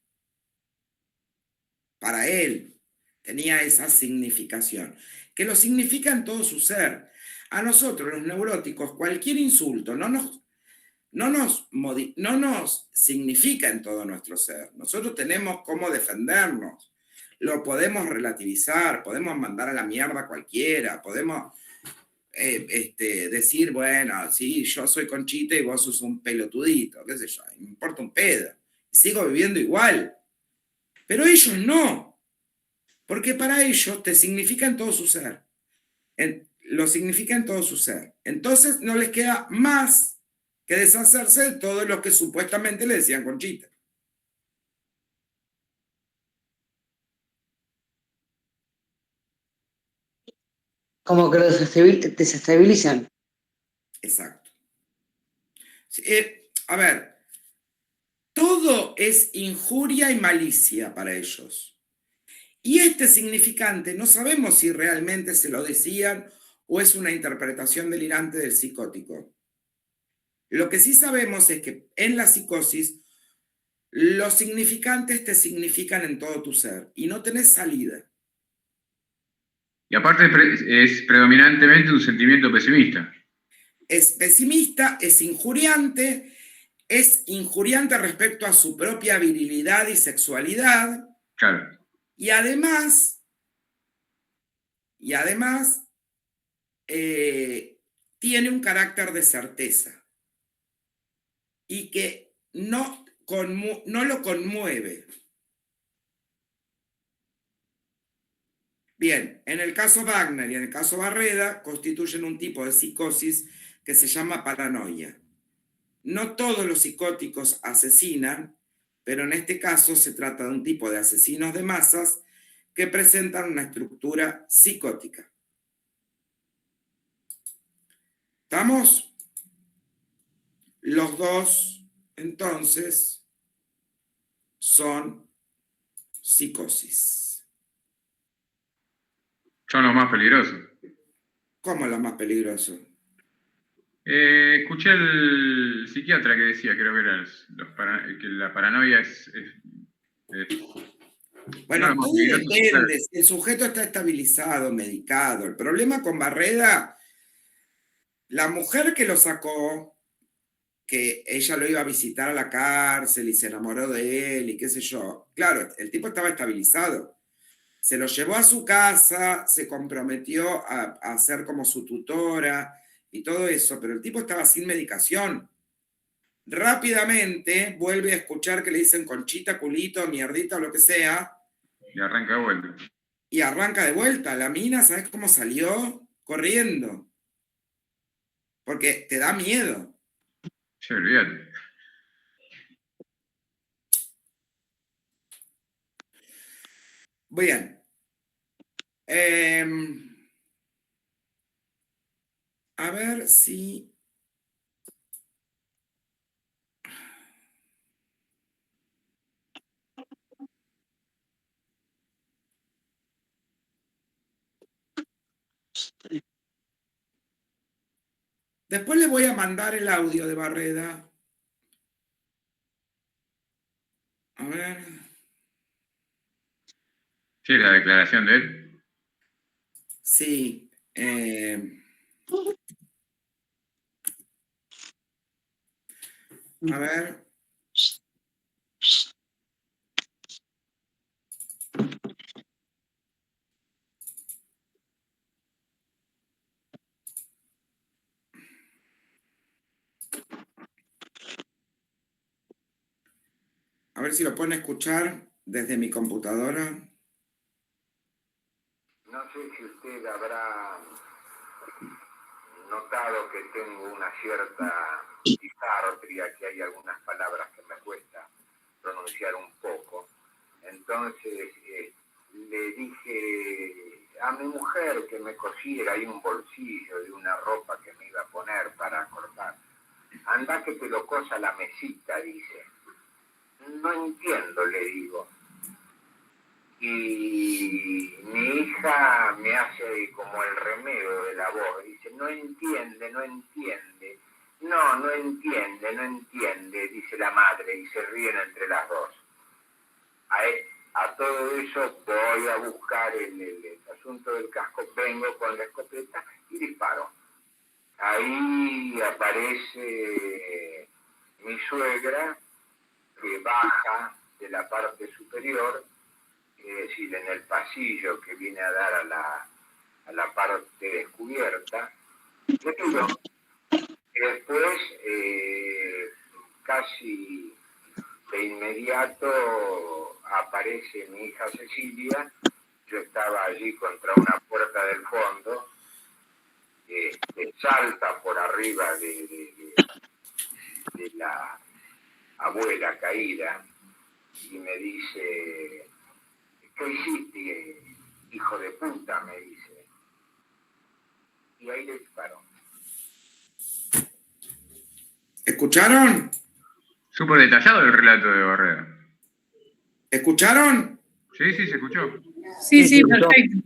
Speaker 1: Para él. tenía esa significación, que lo significa en todo su ser. A nosotros, los neuróticos, cualquier insulto no nos significa en todo nuestro ser. Nosotros tenemos cómo defendernos, lo podemos relativizar, podemos mandar a la mierda a cualquiera, podemos decir, bueno, sí, yo soy Conchita y vos sos un pelotudito, qué sé yo, me importa un pedo, y sigo viviendo igual. Pero ellos no, porque para ellos te significa en todo su ser, lo significa en todo su ser. Entonces no les queda más que deshacerse de todo lo que supuestamente le decían Conchita.
Speaker 3: Como que lo desestabilizan.
Speaker 1: Exacto. A ver, todo es injuria y malicia para ellos. Y este significante no sabemos si realmente se lo decían o es una interpretación delirante del psicótico. Lo que sí sabemos es que en la psicosis los significantes te significan en todo tu ser y no tenés salida.
Speaker 2: Y aparte es predominantemente un sentimiento pesimista.
Speaker 1: Es pesimista, es injuriante respecto a su propia virilidad y sexualidad.
Speaker 2: Claro.
Speaker 1: Y además, tiene un carácter de certeza y que no lo conmueve. Bien, en el caso Wagner y en el caso Barreda constituyen un tipo de psicosis que se llama paranoia. No todos los psicóticos asesinan, pero en este caso se trata de un tipo de asesinos de masas que presentan una estructura psicótica. ¿Estamos? Los dos, entonces, son psicosis.
Speaker 2: Son los más peligrosos.
Speaker 1: ¿Cómo los más peligrosos?
Speaker 2: Escuché al psiquiatra que decía, creo que era que la paranoia es
Speaker 1: bueno, todo depende. Si el sujeto está estabilizado, medicado. El problema con Barreda, la mujer que lo sacó, que ella lo iba a visitar a la cárcel y se enamoró de él y qué sé yo. Claro, el tipo estaba estabilizado. Se lo llevó a su casa, se comprometió a ser como su tutora y todo eso, pero el tipo estaba sin medicación. Rápidamente vuelve a escuchar que le dicen Conchita, culito, mierdita o lo que sea.
Speaker 2: Y arranca de vuelta.
Speaker 1: Y arranca de vuelta. La mina, ¿sabes cómo salió? Corriendo. Porque te da miedo.
Speaker 2: Sí, olvídate.
Speaker 1: Bien. A ver si... Después le voy a mandar el audio de Barreda. A ver.
Speaker 2: Sí, la declaración de él.
Speaker 1: Sí. A ver. A ver si lo pueden escuchar desde mi computadora.
Speaker 13: No sé si usted habrá notado que tengo una cierta disartria, que hay algunas palabras que me cuesta pronunciar un poco. Entonces le dije a mi mujer que me cosiera ahí un bolsillo de una ropa que me iba a poner para cortar. Anda que te lo cosa la mesita, dice. No entiendo, le digo. Y mi hija me hace como el remedio de la voz. Dice, no entiende, no entiende. No entiende, no entiende, dice la madre, y se ríen entre las dos. A todo eso voy a buscar el asunto del casco, vengo con la escopeta y disparo. Ahí aparece mi suegra, que baja de la parte superior, es decir, en el pasillo que viene a dar a la parte descubierta. Le tiro. Después, casi de inmediato, aparece mi hija Cecilia. Yo estaba allí contra una puerta del fondo, salta por arriba de la abuela caída y me dice: ¿qué hiciste, hijo de puta? Me dice. Y ahí le disparó.
Speaker 1: ¿Escucharon?
Speaker 2: Súper detallado el relato de Barrera.
Speaker 1: ¿Escucharon?
Speaker 2: Sí, sí, se escuchó.
Speaker 4: Sí, perfecto.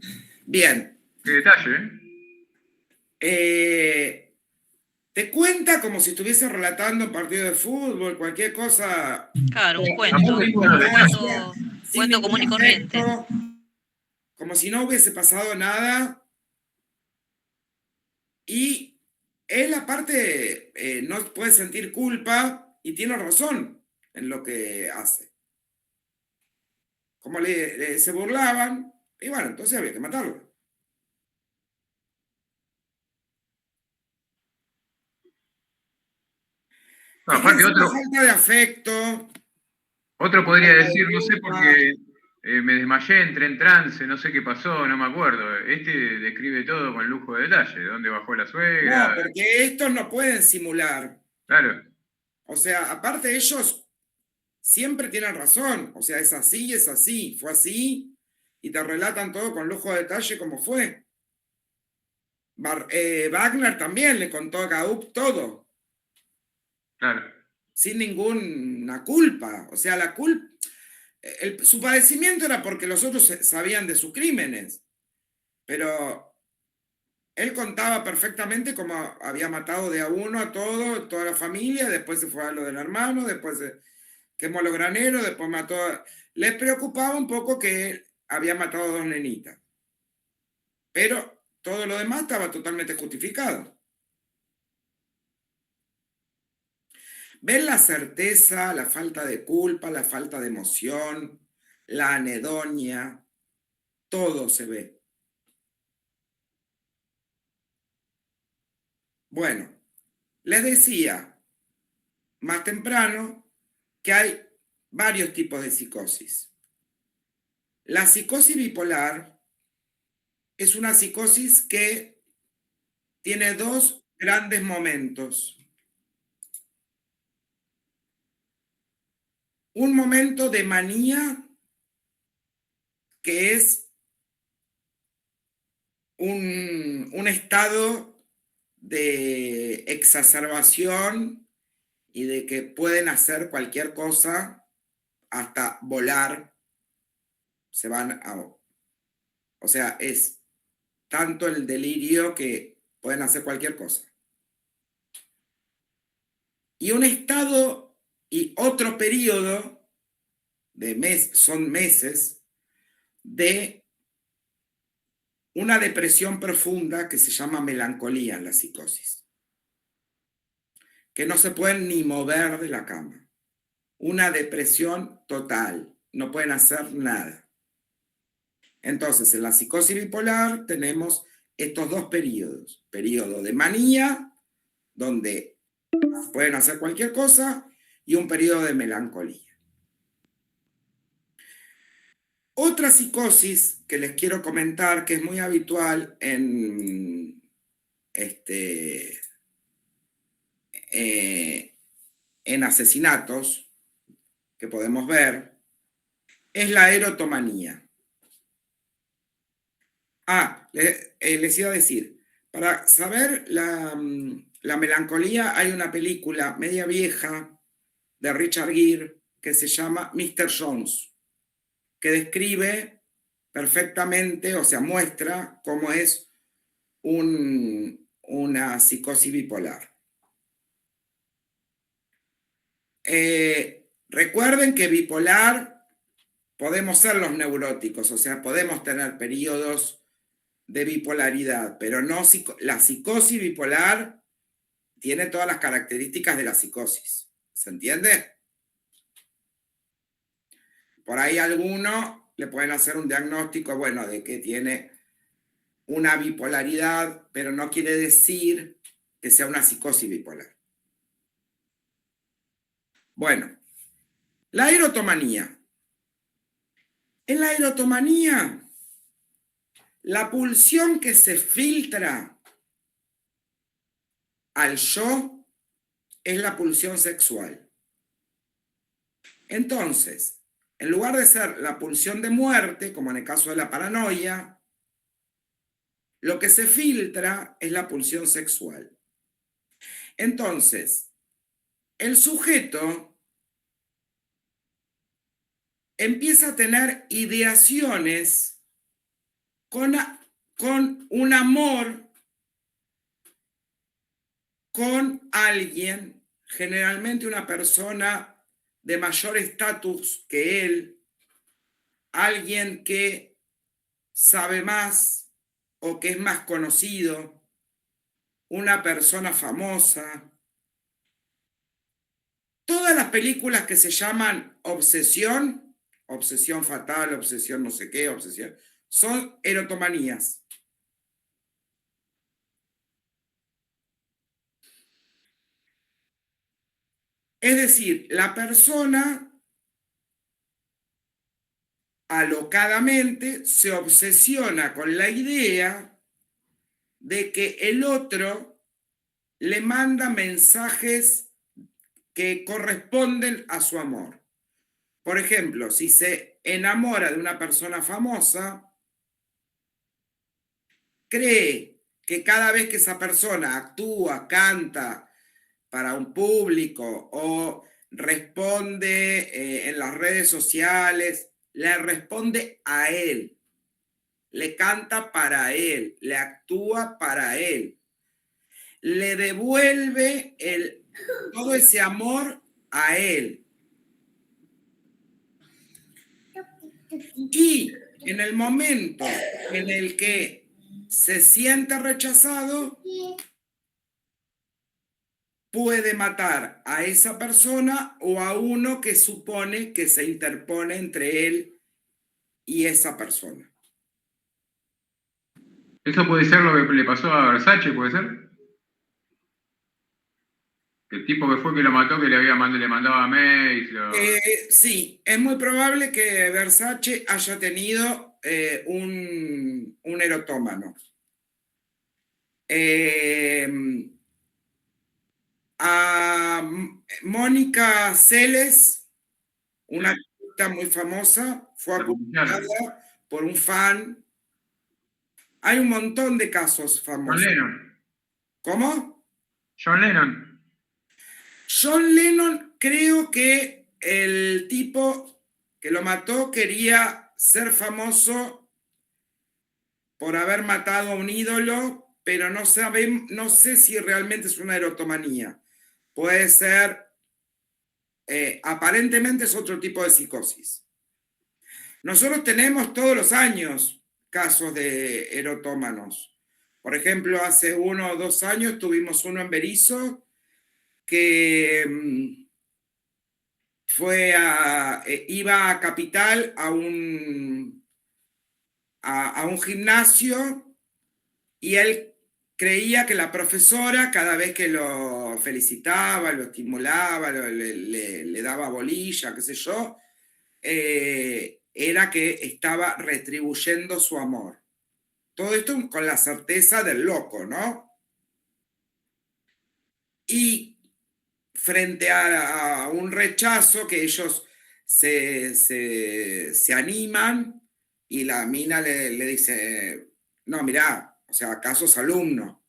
Speaker 1: Bien.
Speaker 2: Qué detalle,
Speaker 1: Te cuenta como si estuviese relatando un partido de fútbol, cualquier cosa.
Speaker 9: Claro, un
Speaker 1: sin
Speaker 9: cuento.
Speaker 1: ninguna
Speaker 9: Cuento común y corriente.
Speaker 1: afecto, como si no hubiese pasado nada. Y él, aparte, no puede sentir culpa y tiene razón en lo que hace. Como se burlaban, y bueno, entonces había que matarlo.
Speaker 2: No, aparte
Speaker 1: Fíjense la
Speaker 2: otro,
Speaker 1: falta de afecto.
Speaker 2: otro podría decir, no sé por qué me desmayé, entré en trance, no sé qué pasó, no me acuerdo. Este describe todo con lujo de detalle, dónde bajó la suegra.
Speaker 1: No, porque estos no pueden simular.
Speaker 2: Claro.
Speaker 1: O sea, aparte ellos siempre tienen razón. O sea, es así, fue así. Y te relatan todo con lujo de detalle como fue. Wagner también le contó a Gaup todo.
Speaker 2: Claro.
Speaker 1: Sin ninguna culpa. O sea, la culpa. Su padecimiento era porque los otros sabían de sus crímenes. Pero él contaba perfectamente cómo había matado de a uno a toda la familia, después se fue a lo del hermano, después quemó a los graneros, después mató Les preocupaba un poco que había matado a 2 nenitas. Pero todo lo demás estaba totalmente justificado. ¿Ven la certeza, la falta de culpa, la falta de emoción, la anedonia? Todo se ve. Bueno, les decía más temprano que hay varios tipos de psicosis. La psicosis bipolar es una psicosis que tiene 2 grandes momentos. Un momento de manía, que es un estado de exacerbación y de que pueden hacer cualquier cosa, hasta volar, se van a... O sea, es tanto el delirio que pueden hacer cualquier cosa. Y un estado y otro periodo de son meses de una depresión profunda que se llama melancolía en la psicosis, que no se pueden ni mover de la cama. Una depresión total, no pueden hacer nada. Entonces, en la psicosis bipolar tenemos estos 2 periodos. Periodo de manía, donde pueden hacer cualquier cosa, y un periodo de melancolía. Otra psicosis que les quiero comentar, que es muy habitual en asesinatos, que podemos ver, es la erotomanía. Les iba a decir, para saber la melancolía hay una película media vieja de Richard Gere que se llama Mr. Jones, que describe perfectamente, o sea, muestra cómo es una psicosis bipolar. Recuerden que bipolar podemos ser los neuróticos, o sea, podemos tener periodos de bipolaridad, pero no la psicosis bipolar tiene todas las características de la psicosis. ¿Se entiende? Por ahí alguno le pueden hacer un diagnóstico, bueno, de que tiene una bipolaridad, pero no quiere decir que sea una psicosis bipolar. Bueno, la erotomanía. En la erotomanía, la pulsión que se filtra al yo es la pulsión sexual. Entonces, en lugar de ser la pulsión de muerte, como en el caso de la paranoia, lo que se filtra es la pulsión sexual. Entonces, el sujeto empieza a tener ideaciones con un amor con alguien, generalmente una persona de mayor estatus que él, alguien que sabe más o que es más conocido, una persona famosa. Todas las películas que se llaman obsesión, obsesión fatal, obsesión no sé qué, obsesión, son erotomanías. Es decir, la persona alocadamente se obsesiona con la idea de que el otro le manda mensajes que corresponden a su amor. Por ejemplo, si se enamora de una persona famosa, cree que cada vez que esa persona actúa, canta para un público o responde en las redes sociales, le responde a él, le canta para él, le actúa para él, le devuelve todo ese amor a él. Y en el momento en el que se siente rechazado, puede matar a esa persona o a uno que supone que se interpone entre él y esa persona.
Speaker 2: ¿Eso puede ser lo que le pasó a Versace, puede ser? El tipo que fue que lo mató, que le mandaba mails.
Speaker 1: Sí, es muy probable que Versace haya tenido un erotómano. A Mónica Seles, una artista muy famosa, fue apuñalada por un fan. Hay un montón de casos famosos.
Speaker 2: John Lennon.
Speaker 1: ¿Cómo?
Speaker 2: John Lennon.
Speaker 1: John Lennon, creo que el tipo que lo mató quería ser famoso por haber matado a un ídolo, pero no sé si realmente es una erotomanía. Puede ser, aparentemente es otro tipo de psicosis. Nosotros tenemos todos los años casos de erotómanos. Por ejemplo, hace 1 o 2 años tuvimos uno en Berisso que iba a Capital a un gimnasio y él creía que la profesora, cada vez que lo felicitaba, lo estimulaba, le daba bolilla, qué sé yo, era que estaba retribuyendo su amor. Todo esto con la certeza del loco, ¿no? Y frente a un rechazo que ellos se animan y la mina le dice, no, mirá, o sea, ¿acaso es alumno?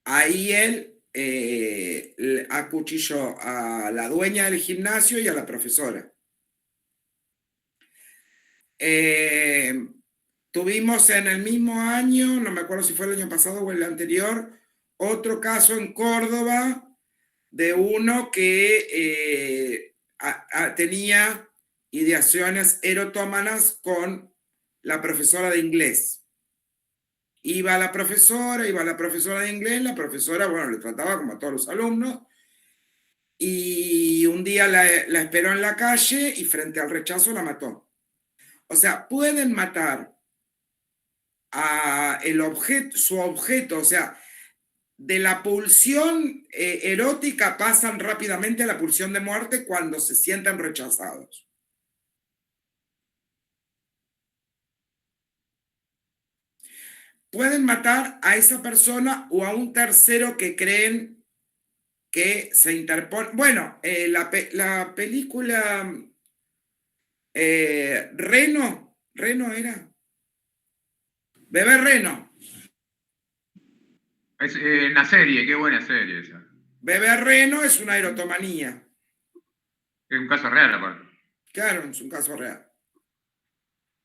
Speaker 1: Ahí él acuchilló a la dueña del gimnasio y a la profesora. Tuvimos en el mismo año, no me acuerdo si fue el año pasado o el anterior, otro caso en Córdoba de uno que tenía ideaciones erotómanas con la profesora de inglés. Iba la profesora de inglés, la profesora, bueno, le trataba como a todos los alumnos, y un día la esperó en la calle y frente al rechazo la mató. O sea, pueden matar a su objeto, o sea, de la pulsión erótica pasan rápidamente a la pulsión de muerte cuando se sienten rechazados. Pueden matar a esa persona o a un tercero que creen que se interpone. Bueno, la película Reno era. Bebé Reno.
Speaker 2: Es una serie, qué buena serie esa.
Speaker 1: Bebé Reno es una erotomanía.
Speaker 2: Es un caso real, aparte.
Speaker 1: Claro, es un caso real.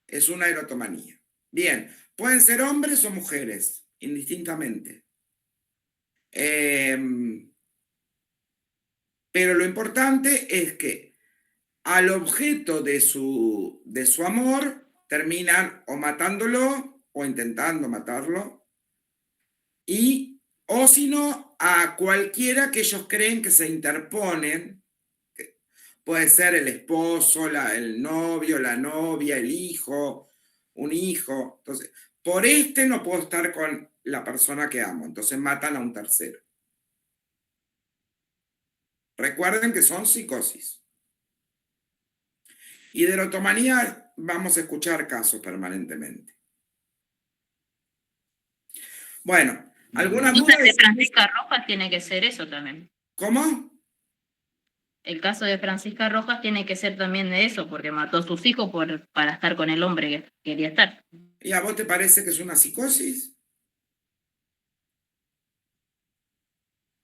Speaker 1: Es una erotomanía. Bien, pueden ser hombres o mujeres, indistintamente. Pero lo importante es que al objeto de su amor terminan o matándolo o intentando matarlo, o si no, a cualquiera que ellos creen que se interponen. Puede ser el esposo, el novio, la novia, el hijo, un hijo. Entonces, por no puedo estar con la persona que amo. Entonces matan a un tercero. Recuerden que son psicosis. Y de erotomanía vamos a escuchar casos permanentemente. Bueno, ¿alguna duda?
Speaker 14: El de Francisca Rojas tiene que ser eso también.
Speaker 1: ¿Cómo?
Speaker 14: El caso de Francisca Rojas tiene que ser también de eso, porque mató a sus hijos para estar con el hombre que quería estar.
Speaker 1: ¿Y a vos te parece que es una psicosis?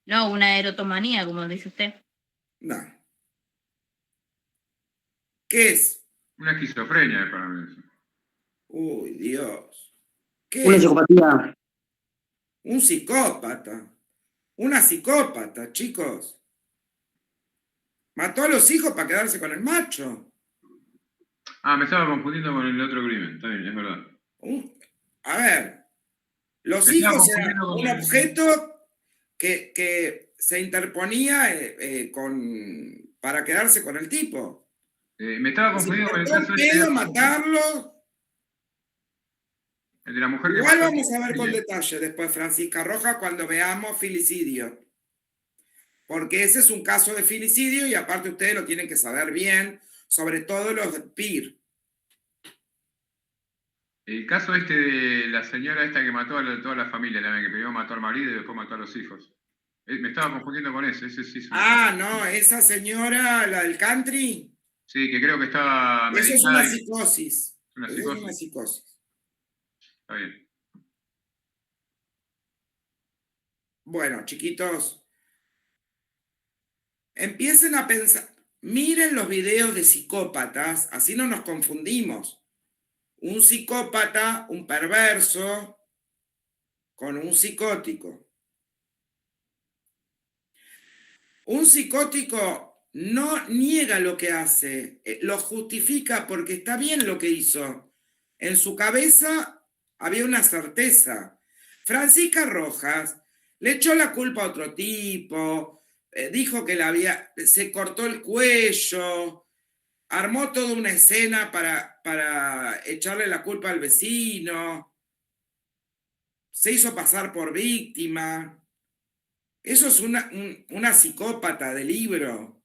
Speaker 14: No, una erotomanía, como dice usted.
Speaker 1: No. ¿Qué es?
Speaker 2: Una esquizofrenia para mí eso.
Speaker 1: Uy, Dios. ¿Qué
Speaker 3: Una
Speaker 1: es?
Speaker 3: psicopatía.
Speaker 1: Un psicópata. Una psicópata, chicos. Mató a los hijos para quedarse con el macho.
Speaker 2: Ah, me estaba confundiendo con el otro crimen. Está bien, es verdad.
Speaker 1: A ver, los hijos eran un objeto que se interponía para quedarse con el tipo.
Speaker 2: Me estaba confundiendo con el caso
Speaker 1: de matarlo.
Speaker 2: El de la mujer
Speaker 1: Igual
Speaker 2: que
Speaker 1: vamos a ver con detalle después Francisca Rojas cuando veamos filicidio. Porque ese es un caso de filicidio y aparte ustedes lo tienen que saber bien, sobre todo los PIR.
Speaker 2: El caso de la señora esta que mató a toda la familia, que primero mató al marido y después mató a los hijos. Me estaba confundiendo con ese sí es
Speaker 1: no, esa señora, la del country.
Speaker 2: Sí, que creo que estaba
Speaker 1: medicada. Eso es una psicosis.
Speaker 2: Es una psicosis. Está bien.
Speaker 1: Bueno, chiquitos, empiecen a pensar, miren los videos de psicópatas, así no nos confundimos. Un psicópata, un perverso, con un psicótico. Un psicótico no niega lo que hace, lo justifica porque está bien lo que hizo. En su cabeza había una certeza. Francisca Rojas le echó la culpa a otro tipo, dijo que se cortó el cuello, armó toda una escena para echarle la culpa al vecino, se hizo pasar por víctima. Eso es una psicópata de libro.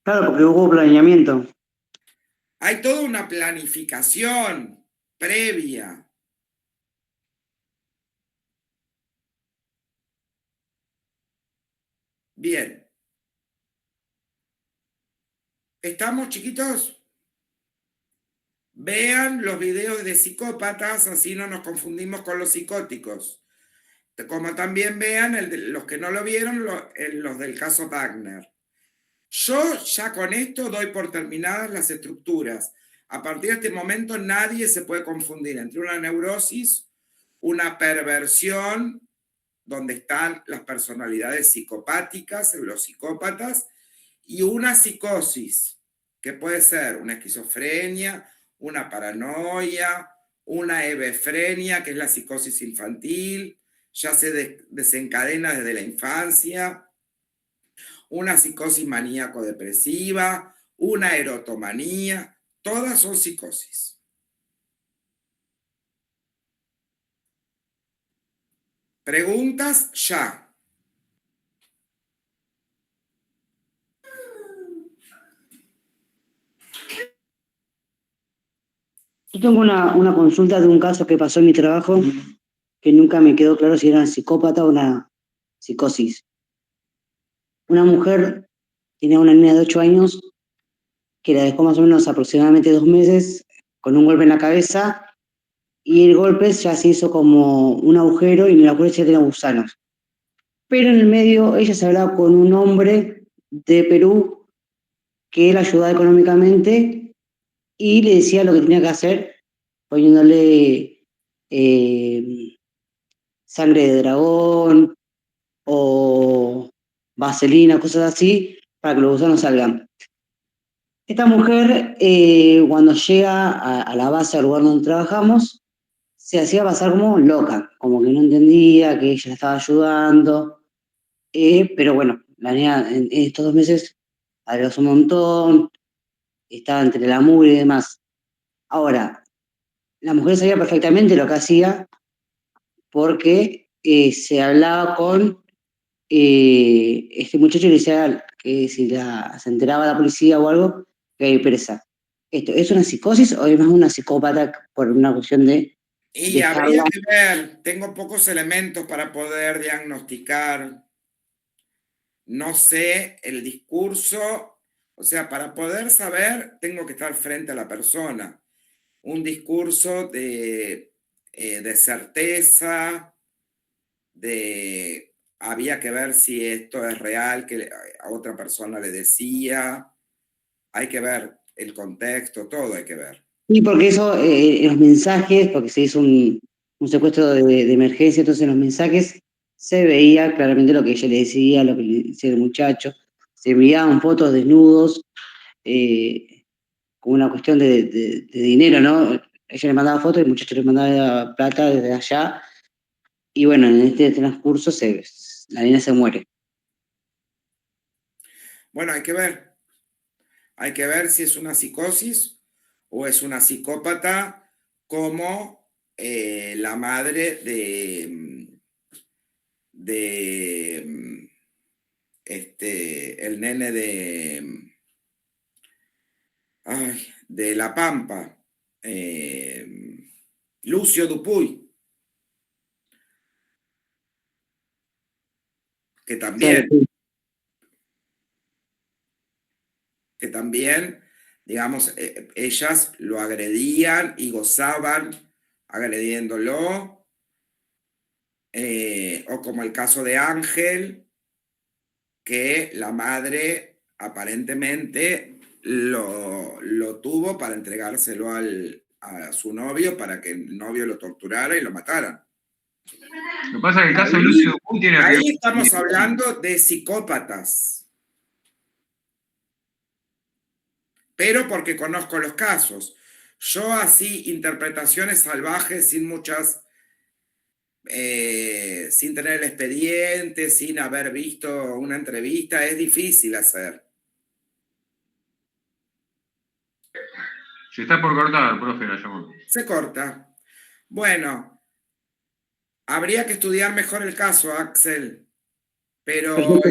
Speaker 3: Claro, porque hubo planeamiento.
Speaker 1: Hay toda una planificación previa. Bien. ¿Estamos, chiquitos? Vean los videos de psicópatas, así no nos confundimos con los psicóticos. Como también vean, los que no lo vieron, los del caso Wagner. Yo ya con esto doy por terminadas las estructuras. A partir de este momento nadie se puede confundir entre una neurosis, una perversión, donde están las personalidades psicopáticas, los psicópatas, y una psicosis, que puede ser una esquizofrenia, una paranoia, una hebefrenia, que es la psicosis infantil, ya se desencadena desde la infancia, una psicosis maníaco-depresiva, una erotomanía, todas son psicosis. Preguntas ya.
Speaker 3: Yo tengo una consulta de un caso que pasó en mi trabajo que nunca me quedó claro si era una psicópata o una psicosis. Una mujer tenía una niña de 8 años que la dejó más o menos aproximadamente 2 meses con un golpe en la cabeza y el golpe ya se hizo como un agujero y en el agujero ya tenía gusanos. Pero en el medio ella se hablaba con un hombre de Perú que la ayudaba económicamente y le decía lo que tenía que hacer poniéndole sangre de dragón o vaselina, cosas así, para que los gusanos salgan. Esta mujer, cuando llega a la base, al lugar donde trabajamos, se hacía pasar como loca, como que no entendía que ella la estaba ayudando, pero bueno, la niña en estos 2 meses adelgazó un montón, estaba entre la mugre y demás. Ahora, la mujer sabía perfectamente lo que hacía porque se hablaba con este muchacho y le decía que si se enteraba la policía o algo, que hay presa. ¿Esto es una psicosis o es más una psicópata por una cuestión de
Speaker 1: Y habría que ver, tengo pocos elementos para poder diagnosticar. No sé el discurso, o sea, para poder saber, tengo que estar frente a la persona. Un discurso de certeza, había que ver si esto es real, que a otra persona le decía. Hay que ver el contexto, todo hay que ver.
Speaker 3: Sí, porque eso, en los mensajes, porque se hizo un secuestro de emergencia, entonces en los mensajes se veía claramente lo que ella le decía, lo que le decía el muchacho, se enviaban fotos desnudos, como una cuestión de dinero, ¿no? Ella le mandaba fotos y el muchacho le mandaba plata desde allá, y bueno, en este transcurso la niña se muere.
Speaker 1: Bueno, hay que ver. Hay que ver si es una psicosis o es una psicópata como la madre de el nene de La Pampa, Lucio Dupuy, que también, digamos, ellas lo agredían y gozaban agrediéndolo, o como el caso de Ángel, que la madre aparentemente lo tuvo para entregárselo a su novio para que el novio lo torturara y lo matara.
Speaker 2: Lo que pasa es que el caso de Lucio Dupuy tiene...
Speaker 1: Ahí estamos hablando de psicópatas. Pero porque conozco los casos. Yo así, interpretaciones salvajes sin muchas... sin tener el expediente, sin haber visto una entrevista, es difícil hacer.
Speaker 2: Se está por cortar, profe, la llamó.
Speaker 1: Se corta. Bueno, habría que estudiar mejor el caso, Axel, pero...